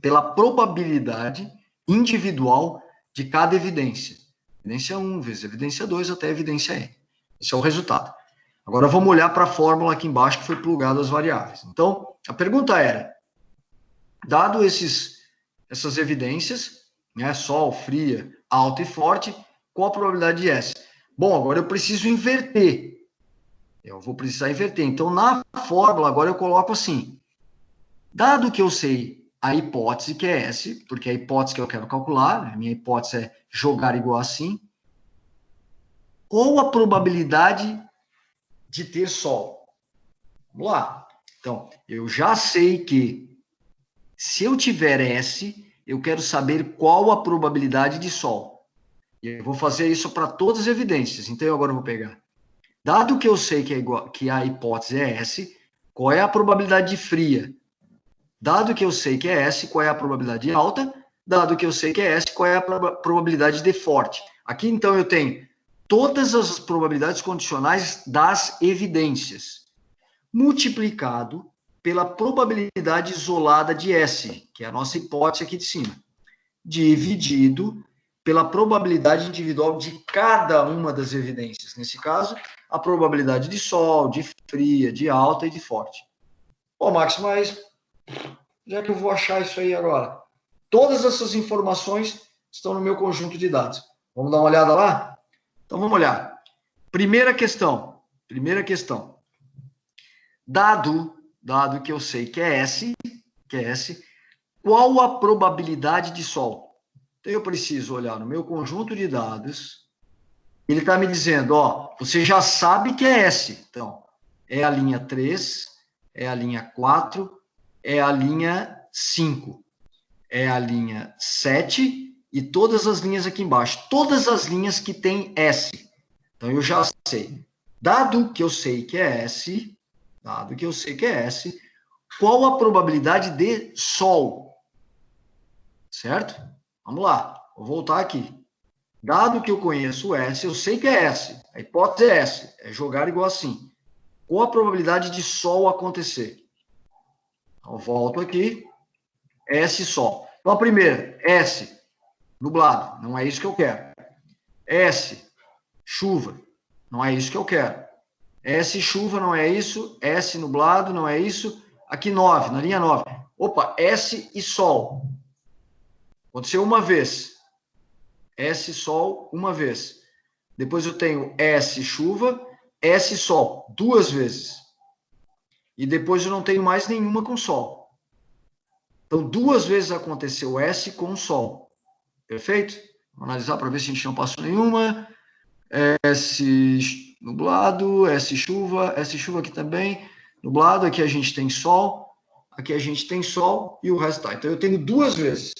S1: pela probabilidade individual de cada evidência. Evidência 1 vezes evidência 2 até evidência N. Esse é o resultado. Agora vamos olhar para a fórmula aqui embaixo que foi plugada as variáveis. Então, a pergunta era, dado essas evidências, né, sol, fria, alta e forte, qual a probabilidade de S? Bom, agora eu preciso inverter. Eu vou precisar inverter. Então, na fórmula, agora eu coloco assim, dado que eu sei a hipótese, que é S, porque é a hipótese que eu quero calcular, a minha hipótese é jogar igual assim, qual a probabilidade de ter sol? Vamos lá. Então, eu já sei que se eu tiver S, eu quero saber qual a probabilidade de sol. E eu vou fazer isso para todas as evidências. Então, agora eu vou pegar. Dado que eu sei que a hipótese é S, qual é a probabilidade de fria? Dado que eu sei que é S, qual é a probabilidade de alta? Dado que eu sei que é S, qual é a probabilidade de forte? Aqui, então, eu tenho todas as probabilidades condicionais das evidências, multiplicado pela probabilidade isolada de S, que é a nossa hipótese aqui de cima, dividido pela probabilidade individual de cada uma das evidências. Nesse caso, a probabilidade de sol, de fria, de alta e de forte. Pô, Max, mas já que eu vou achar isso aí agora? Todas essas informações estão no meu conjunto de dados. Vamos dar uma olhada lá? Então, vamos olhar. Primeira questão. Dado que eu sei que é S, qual a probabilidade de sol? Então, eu preciso olhar no meu conjunto de dados. Ele está me dizendo, ó, você já sabe que é S. Então, é a linha 3, é a linha 4, é a linha 5, é a linha 7 e todas as linhas aqui embaixo. Todas as linhas que tem S. Então, eu já sei. Dado que eu sei que é S, qual a probabilidade de sol? Certo? Vamos lá. Vou voltar aqui. Dado que eu conheço S, eu sei que é S. A hipótese é S. É jogar igual assim. Qual a probabilidade de sol acontecer? Então, eu volto aqui. S, sol. Então, a primeira, S, nublado. Não é isso que eu quero. S, chuva. Não é isso que eu quero. S, chuva, não é isso. S, nublado, não é isso. Aqui, 9, na linha 9. Opa, S e sol. Aconteceu uma vez. S, sol, uma vez. Depois eu tenho S, chuva, S, sol, 2 vezes. E depois eu não tenho mais nenhuma com sol. Então, 2 vezes aconteceu S com sol. Perfeito? Vamos analisar para ver se a gente não passou nenhuma. S, nublado, S, chuva aqui também. Nublado, aqui a gente tem sol. Aqui a gente tem sol e o resto tá. Então, eu tenho 2 vezes.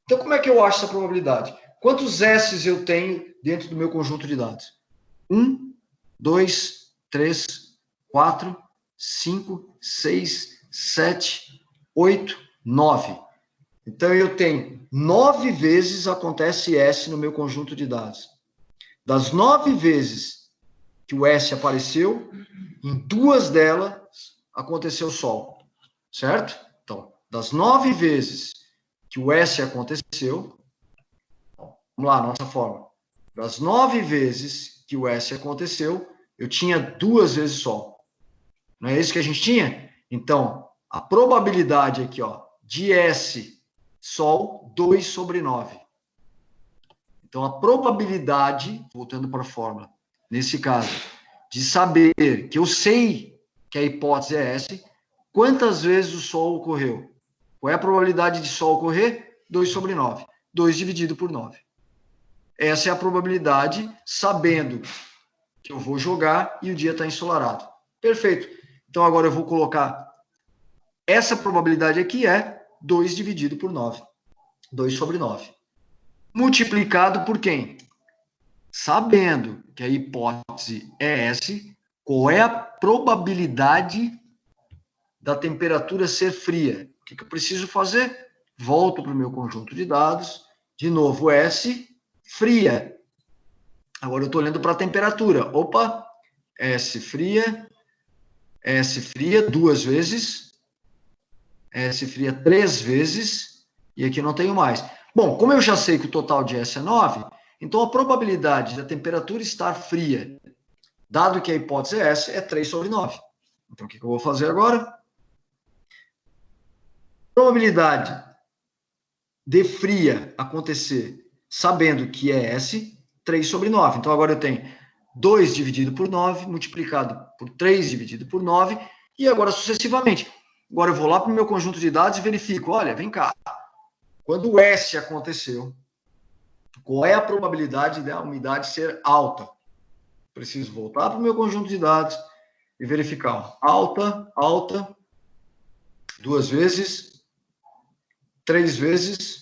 S1: Então, como é que eu acho essa probabilidade? Quantos S's eu tenho dentro do meu conjunto de dados? 1, 2, 3, 4, 5, 6, 7, 8, 9. Então, eu tenho 9 vezes acontece S no meu conjunto de dados. Das 9 vezes que o S apareceu, em 2 delas aconteceu Sol, certo? Então, das 9 vezes que o S aconteceu, vamos lá, nossa forma. Das 9 vezes que o S aconteceu, eu tinha 2 vezes Sol. Não é isso que a gente tinha? Então, a probabilidade aqui, ó, de S Sol, 2 sobre 9. Então, a probabilidade, voltando para a fórmula, nesse caso, de saber que eu sei que a hipótese é S, quantas vezes o Sol ocorreu? Qual é a probabilidade de Sol ocorrer? 2 sobre 9. 2 dividido por 9. Essa é a probabilidade, sabendo que eu vou jogar e o dia está ensolarado. Perfeito. Então, agora eu vou colocar essa probabilidade aqui é 2 dividido por 9. 2 sobre 9. Multiplicado por quem? Sabendo que a hipótese é S, qual é a probabilidade da temperatura ser fria? O que eu preciso fazer? Volto para o meu conjunto de dados, de novo S, fria. Agora eu estou olhando para a temperatura. Opa, S fria, 2 vezes, S fria 3 vezes, e aqui não tenho mais. Bom, como eu já sei que o total de S é 9, então a probabilidade da temperatura estar fria, dado que a hipótese é S, é 3 sobre 9. Então, o que eu vou fazer agora? Probabilidade de fria acontecer sabendo que é S, 3 sobre 9. Então, agora eu tenho 2 dividido por 9, multiplicado por 3 dividido por 9, e agora sucessivamente. Agora eu vou lá para o meu conjunto de dados e verifico, olha, vem cá, quando o S aconteceu, qual é a probabilidade da umidade ser alta? Preciso voltar para o meu conjunto de dados e verificar. Alta, 2 vezes, 3 vezes,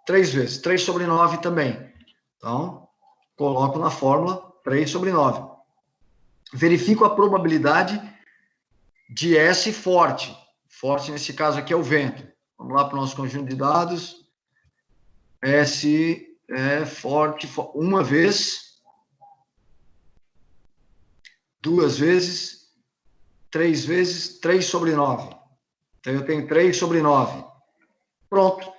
S1: 3 vezes. 3 sobre 9 também. Então, coloco na fórmula 3 sobre 9. Verifico a probabilidade de S forte. Forte, nesse caso aqui, é o vento. Vamos lá para o nosso conjunto de dados. S é forte, uma vez, 2 vezes, 3 vezes, 3 sobre 9. Então, eu tenho 3 sobre 9. Pronto.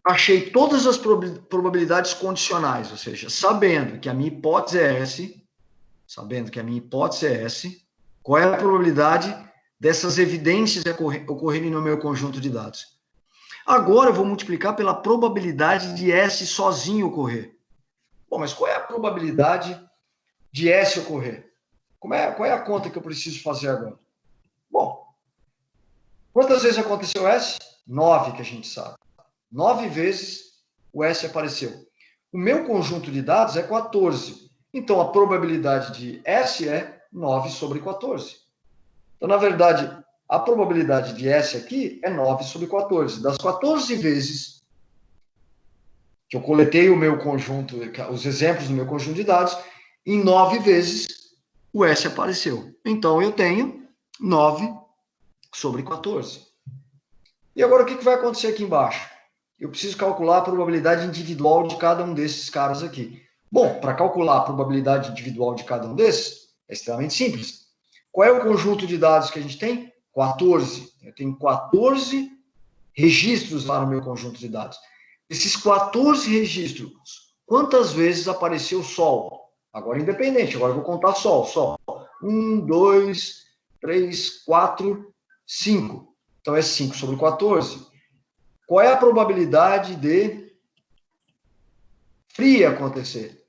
S1: Achei todas as probabilidades condicionais, ou seja, sabendo que a minha hipótese é S, qual é a probabilidade dessas evidências ocorrerem no meu conjunto de dados? Agora eu vou multiplicar pela probabilidade de S sozinho ocorrer. Bom, mas qual é a probabilidade de S ocorrer? Qual é a conta que eu preciso fazer agora? Bom, quantas vezes aconteceu S? 9, que a gente sabe. 9 vezes o S apareceu. O meu conjunto de dados é 14. Então, a probabilidade de S é 9 sobre 14. Então, na verdade, a probabilidade de S aqui é 9 sobre 14. Das 14 vezes que eu coletei o meu conjunto, os exemplos do meu conjunto de dados, em 9 vezes o S apareceu. Então, eu tenho 9 sobre 14. E agora, o que vai acontecer aqui embaixo? Eu preciso calcular a probabilidade individual de cada um desses caras aqui. Bom, para calcular a probabilidade individual de cada um desses, é extremamente simples. Qual é o conjunto de dados que a gente tem? 14. Eu tenho 14 registros lá no meu conjunto de dados. Esses 14 registros, quantas vezes apareceu Sol? Agora independente, agora eu vou contar Sol. 1, 2, 3, 4, 5. Então é 5 sobre 14. Qual é a probabilidade de fria acontecer?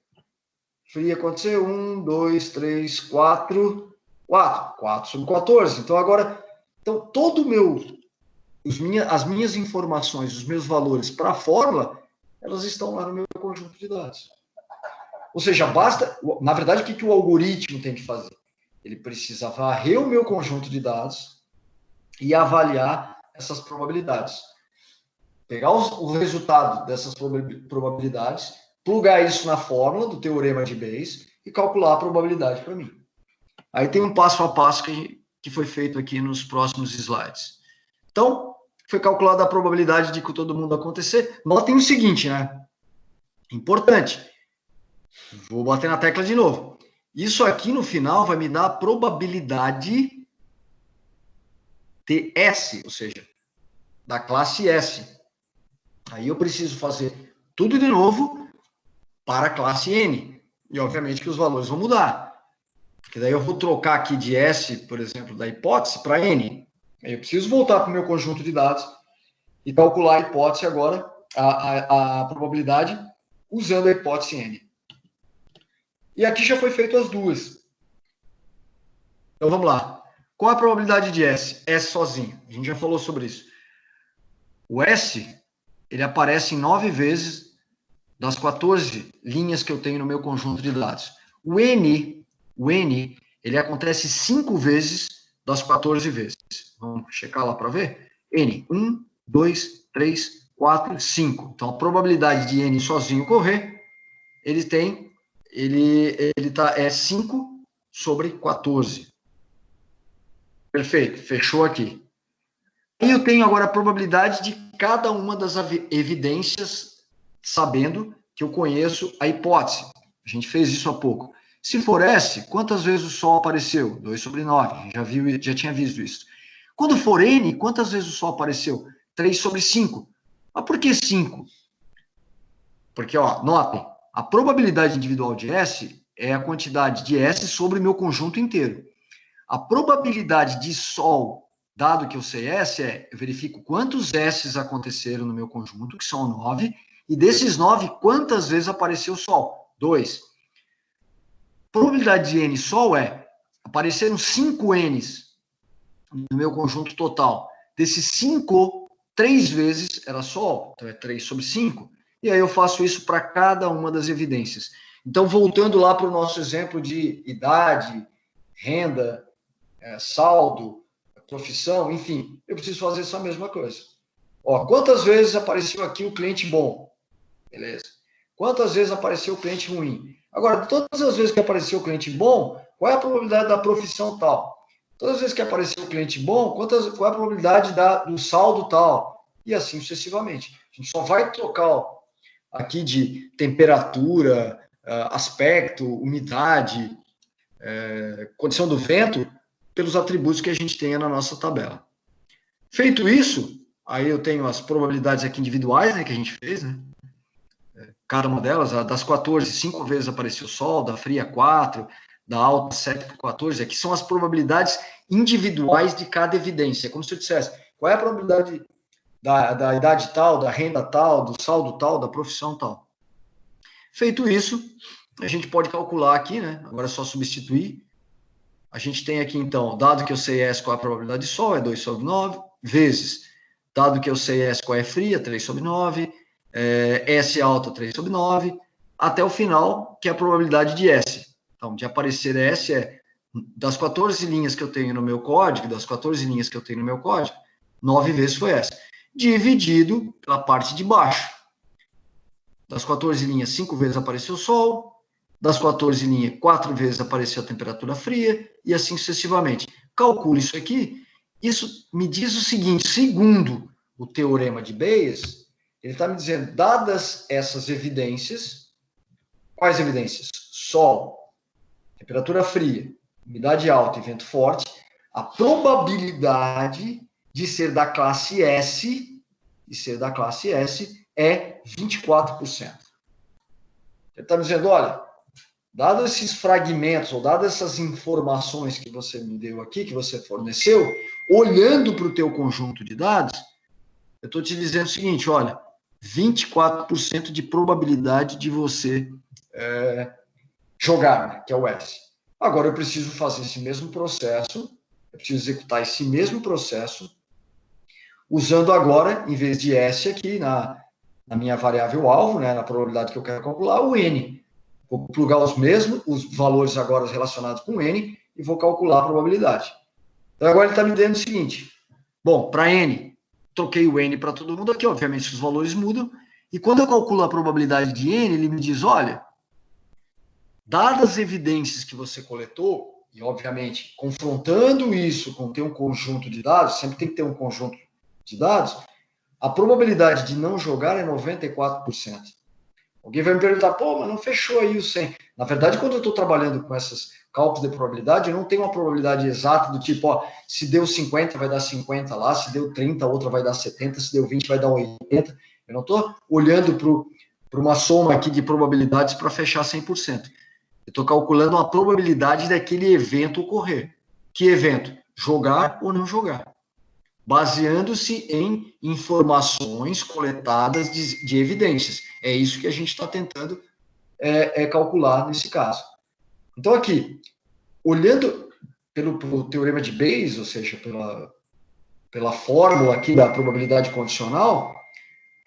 S1: Fria acontecer 1, 2, 3, 4, 4 sobre 14. Então, agora, todo as minhas informações, os meus valores para a fórmula, elas estão lá no meu conjunto de dados. Ou seja, basta, na verdade, o que o algoritmo tem que fazer? Ele precisa varrer o meu conjunto de dados e avaliar essas probabilidades. Pegar o resultado dessas probabilidades, plugar isso na fórmula do teorema de Bayes e calcular a probabilidade para mim. Aí tem um passo a passo que foi feito aqui nos próximos slides. Então, foi calculada a probabilidade de que todo mundo acontecer. Notem o seguinte, né? Importante. Vou bater na tecla de novo. Isso aqui no final vai me dar a probabilidade TS, ou seja, da classe S. Aí eu preciso fazer tudo de novo para a classe N. E obviamente que os valores vão mudar. Porque daí eu vou trocar aqui de S, por exemplo, da hipótese para N. Aí eu preciso voltar para o meu conjunto de dados e calcular a hipótese agora, a probabilidade, usando a hipótese N. E aqui já foi feito as duas. Então vamos lá. Qual a probabilidade de S? S sozinho. A gente já falou sobre isso. O S, ele aparece em 9 vezes das 14 linhas que eu tenho no meu conjunto de dados. O N, ele acontece 5 vezes das 14 vezes. Vamos checar lá para ver? N, 1, 2, 3, 4, 5. Então, a probabilidade de N sozinho correr, é 5 sobre 14. Perfeito, fechou aqui. E eu tenho agora a probabilidade de cada uma das evidências, sabendo que eu conheço a hipótese. A gente fez isso há pouco. Se for S, quantas vezes o Sol apareceu? 2 sobre 9. A gente já tinha visto isso. Quando for N, quantas vezes o Sol apareceu? 3 sobre 5. Mas por que 5? Porque, ó, notem, a probabilidade individual de S é a quantidade de S sobre o meu conjunto inteiro. A probabilidade de Sol, dado que eu sei S, eu verifico quantos S's aconteceram no meu conjunto, que são 9, e desses 9, quantas vezes apareceu o Sol? 2. Probabilidade de N Sol apareceram 5 N's no meu conjunto total. Desses 5, 3 vezes era Sol, então é 3 sobre 5. E aí eu faço isso para cada uma das evidências. Então, voltando lá para o nosso exemplo de idade, renda, saldo, profissão, enfim, eu preciso fazer essa mesma coisa. Ó, quantas vezes apareceu aqui o cliente bom? Beleza. Quantas vezes apareceu o cliente ruim? Agora, todas as vezes que apareceu o cliente bom, qual é a probabilidade da profissão tal? Todas as vezes que apareceu o cliente bom, qual é a probabilidade do saldo tal? E assim sucessivamente. A gente só vai trocar aqui de temperatura, aspecto, umidade, condição do vento, pelos atributos que a gente tenha na nossa tabela. Feito isso, aí eu tenho as probabilidades aqui individuais, né, que a gente fez, né? Cada uma delas, das 14, 5 vezes apareceu o Sol, da fria 4, da alta 7 por 14, aqui são as probabilidades individuais de cada evidência. É como se eu dissesse, qual é a probabilidade da idade tal, da renda tal, do saldo tal, da profissão tal. Feito isso, a gente pode calcular aqui, né? Agora é só substituir. A gente tem aqui, então, dado que eu sei S qual é a probabilidade de Sol, é 2 sobre 9, vezes, dado que eu sei S qual é fria, 3 sobre 9, S alta, 3 sobre 9, até o final, que é a probabilidade de S. Então, de aparecer S das 14 linhas que eu tenho no meu código, 9 vezes foi S. Dividido pela parte de baixo. Das 14 linhas, 5 vezes apareceu o Sol, das 14 linhas, 4 vezes apareceu a temperatura fria, e assim sucessivamente. Calcule isso aqui, isso me diz o seguinte, segundo o teorema de Bayes, ele está me dizendo, dadas essas evidências, quais evidências? Sol, temperatura fria, umidade alta e vento forte, a probabilidade de ser da classe S, é 24%. Ele está me dizendo, olha, dado esses fragmentos, ou dadas essas informações que você me deu aqui, que você forneceu, olhando para o teu conjunto de dados, eu estou te dizendo o seguinte, olha, 24% de probabilidade de você jogar, né, que é o S. Agora eu preciso fazer esse mesmo processo, eu preciso executar esse mesmo processo, usando agora, em vez de S aqui, na minha variável alvo, né, na probabilidade que eu quero calcular, o N. Vou plugar os valores agora relacionados com N e vou calcular a probabilidade. Então, agora ele está me dando o seguinte. Bom, para N, troquei o N para todo mundo aqui, obviamente os valores mudam, e quando eu calculo a probabilidade de N, ele me diz, olha, dadas as evidências que você coletou, e obviamente confrontando isso com ter um conjunto de dados, sempre tem que ter um conjunto, de dados, a probabilidade de não jogar é 94%. Alguém vai me perguntar, pô, mas não fechou aí o 100. Na verdade, quando eu estou trabalhando com esses cálculos de probabilidade, eu não tenho uma probabilidade exata do tipo, ó, se deu 50, vai dar 50 lá, se deu 30, outra vai dar 70, se deu 20, vai dar 80. Eu não estou olhando para uma soma aqui de probabilidades para fechar 100%. Eu estou calculando a probabilidade daquele evento ocorrer. Que evento? Jogar ou não jogar. Baseando-se em informações coletadas de evidências. É isso que a gente está tentando calcular nesse caso. Então, aqui, olhando pelo teorema de Bayes, ou seja, pela fórmula aqui da probabilidade condicional,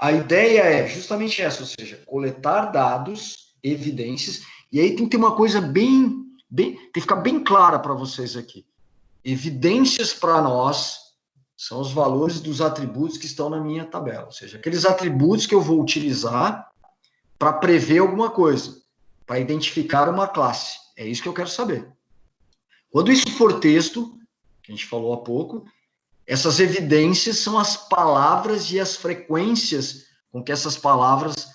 S1: a ideia é justamente essa, ou seja, coletar dados, evidências, e aí tem que ter uma coisa tem que ficar bem clara para vocês aqui. Evidências para nós são os valores dos atributos que estão na minha tabela, ou seja, aqueles atributos que eu vou utilizar para prever alguma coisa, para identificar uma classe. É isso que eu quero saber. Quando isso for texto, que a gente falou há pouco, essas evidências são as palavras e as frequências com que essas palavras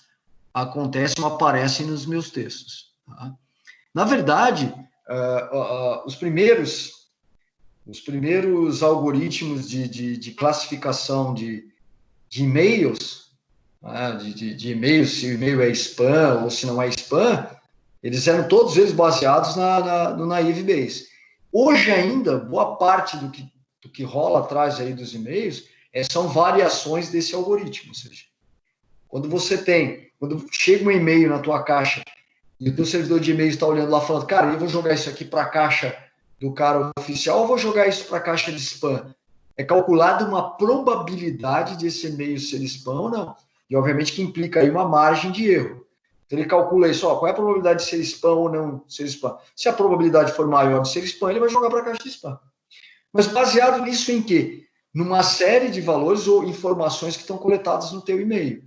S1: acontecem ou aparecem nos meus textos. Tá? Na verdade, os primeiros algoritmos de classificação de e-mails, né, de e-mails, se o e-mail é spam ou se não é spam, eles eram todos eles baseados no Naive Bayes. Hoje ainda, boa parte do que rola atrás aí dos e-mails são variações desse algoritmo. Ou seja, quando chega um e-mail na tua caixa e o teu servidor de e-mail está olhando lá falando, cara, eu vou jogar isso aqui para a caixa do cara oficial ou vou jogar isso para a caixa de spam? É calculada uma probabilidade desse e-mail ser spam ou não. E, obviamente, que implica aí uma margem de erro. Então, ele calcula isso, qual é a probabilidade de ser spam ou não ser spam? Se a probabilidade for maior de ser spam, ele vai jogar para a caixa de spam. Mas baseado nisso em quê? Numa série de valores ou informações que estão coletadas no teu e-mail.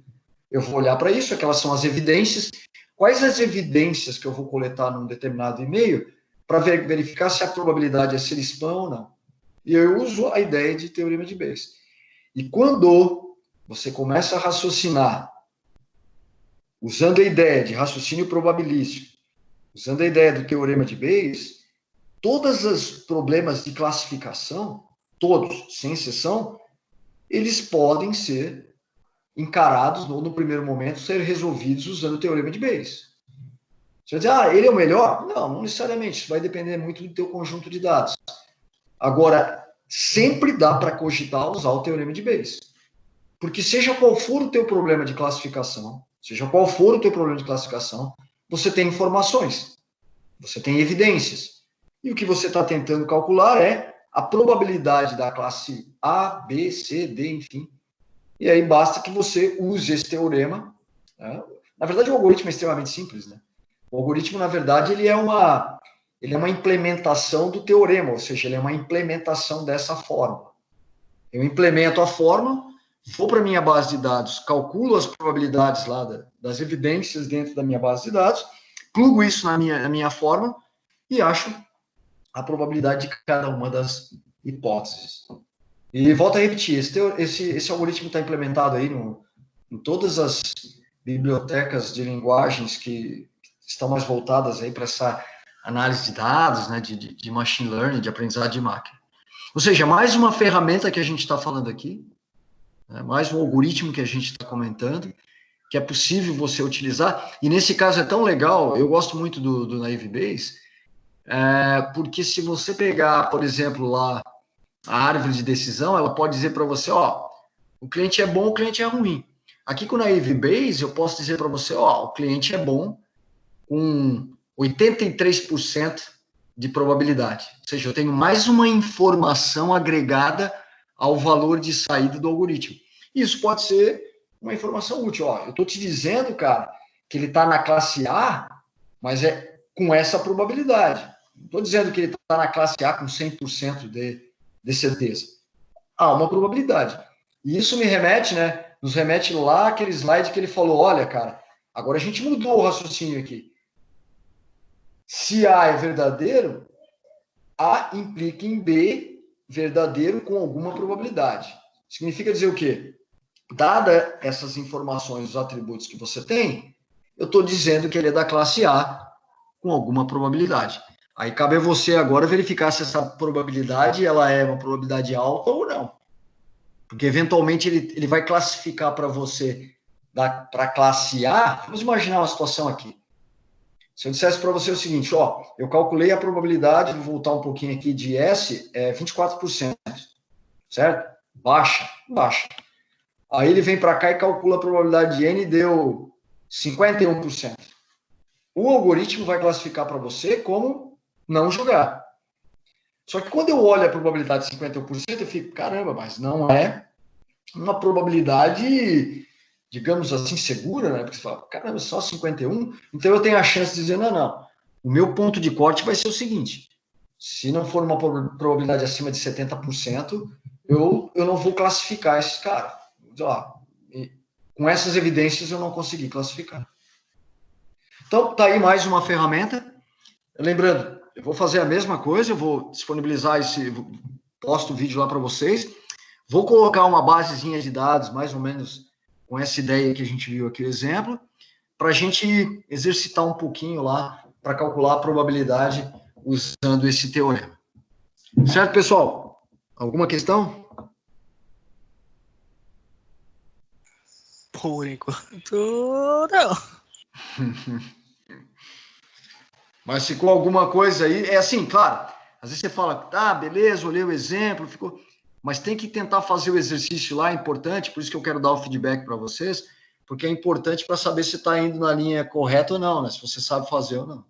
S1: Eu vou olhar para isso, aquelas são as evidências. Quais as evidências que eu vou coletar num determinado e-mail para verificar se a probabilidade é ser spam ou não? E eu uso a ideia de teorema de Bayes. E quando você começa a raciocinar usando a ideia de raciocínio probabilístico, usando a ideia do teorema de Bayes, todos os problemas de classificação, todos, sem exceção, eles podem ser encarados, no primeiro momento, ser resolvidos usando o teorema de Bayes. Você vai dizer, ele é o melhor? Não necessariamente. Isso vai depender muito do teu conjunto de dados. Agora, sempre dá para cogitar usar o teorema de Bayes. Porque seja qual for o teu problema de classificação, você tem informações, você tem evidências. E o que você está tentando calcular é a probabilidade da classe A, B, C, D, enfim. E aí basta que você use esse teorema. Né? Na verdade, o algoritmo é extremamente simples. Né? O algoritmo, na verdade, ele é uma implementação do teorema, ou seja, ele é uma implementação dessa fórmula. Eu implemento a fórmula, vou para a minha base de dados, calculo as probabilidades lá das evidências dentro da minha base de dados, plugo isso na minha fórmula e acho a probabilidade de cada uma das hipóteses. E volto a repetir, esse algoritmo está implementado aí em todas as bibliotecas de linguagens que estão mais voltadas aí para essa análise de dados, né, de machine learning, de aprendizagem de máquina. Ou seja, mais uma ferramenta que a gente está falando aqui, né, mais um algoritmo que a gente está comentando, que é possível você utilizar, e nesse caso é tão legal, eu gosto muito do Naive Bayes, porque se você pegar, por exemplo, lá a árvore de decisão, ela pode dizer para você, o cliente é bom, o cliente é ruim. Aqui com o Naive Bayes, eu posso dizer para você, o cliente é bom com 83% de probabilidade. Ou seja, eu tenho mais uma informação agregada ao valor de saída do algoritmo. Isso pode ser uma informação útil. Eu estou te dizendo, cara, que ele está na classe A, mas é com essa probabilidade. Não estou dizendo que ele está na classe A com 100% de certeza. Há uma probabilidade. E isso nos remete lá àquele slide que ele falou, olha, cara, agora a gente mudou o raciocínio aqui. Se A é verdadeiro, A implica em B verdadeiro com alguma probabilidade. Significa dizer o quê? Dada essas informações, os atributos que você tem, eu estou dizendo que ele é da classe A com alguma probabilidade. Aí cabe a você agora verificar se essa probabilidade ela é uma probabilidade alta ou não. Porque eventualmente ele vai classificar para você para a classe A. Vamos imaginar uma situação aqui. Se eu dissesse para você o seguinte, ó, eu calculei a probabilidade, vou voltar um pouquinho aqui, de S, 24%, certo? Baixa, baixa. Aí ele vem para cá e calcula a probabilidade de N e deu 51%. O algoritmo vai classificar para você como não jogar. Só que quando eu olho a probabilidade de 51%, eu fico, caramba, mas não é uma probabilidade, digamos assim, segura, né? Porque você fala, caramba, só 51%? Então eu tenho a chance de dizer, não. O meu ponto de corte vai ser o seguinte, se não for uma probabilidade acima de 70%, eu não vou classificar esses caras. Com essas evidências eu não consegui classificar. Então, tá aí mais uma ferramenta. Lembrando, eu vou fazer a mesma coisa, eu vou disponibilizar posto o vídeo lá para vocês. Vou colocar uma basezinha de dados, mais ou menos com essa ideia que a gente viu aqui, o exemplo, para a gente exercitar um pouquinho lá, para calcular a probabilidade usando esse teorema. Certo, pessoal? Alguma questão?
S2: Por enquanto, não.
S1: Mas ficou alguma coisa aí? É assim, claro. Às vezes você fala, tá, beleza, olhei o exemplo, ficou. Mas tem que tentar fazer o exercício lá, é importante, por isso que eu quero dar o feedback para vocês, porque é importante para saber se está indo na linha correta ou não, né? Se você sabe fazer ou não.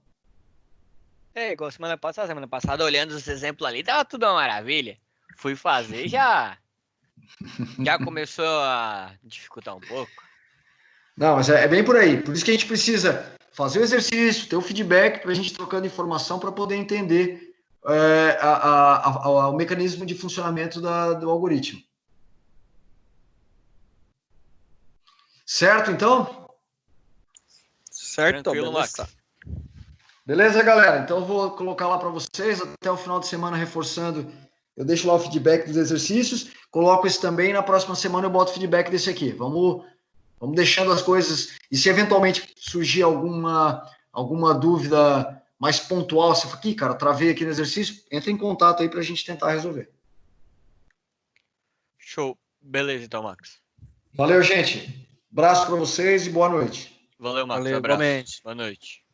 S2: Igual semana passada, olhando os exemplos ali, tava tudo uma maravilha. Fui fazer, já começou a dificultar um pouco.
S1: Não, mas é bem por aí. Por isso que a gente precisa fazer o exercício, ter o feedback para a gente trocando informação para poder entender o mecanismo de funcionamento do algoritmo. Certo, então?
S2: Certo, tranquilo, beleza. Max.
S1: Beleza, galera? Então eu vou colocar lá para vocês até o final de semana reforçando. Eu deixo lá o feedback dos exercícios, coloco esse também. Na próxima semana eu boto o feedback desse aqui. Vamos deixando as coisas. E se eventualmente surgir alguma dúvida mais pontual, você fala, aqui, cara, travei aqui no exercício, entra em contato aí para a gente tentar resolver.
S2: Show. Beleza, então, Max.
S1: Valeu, gente. Abraço para vocês e boa noite.
S2: Valeu, Max. Valeu, abraço. Igualmente. Boa noite.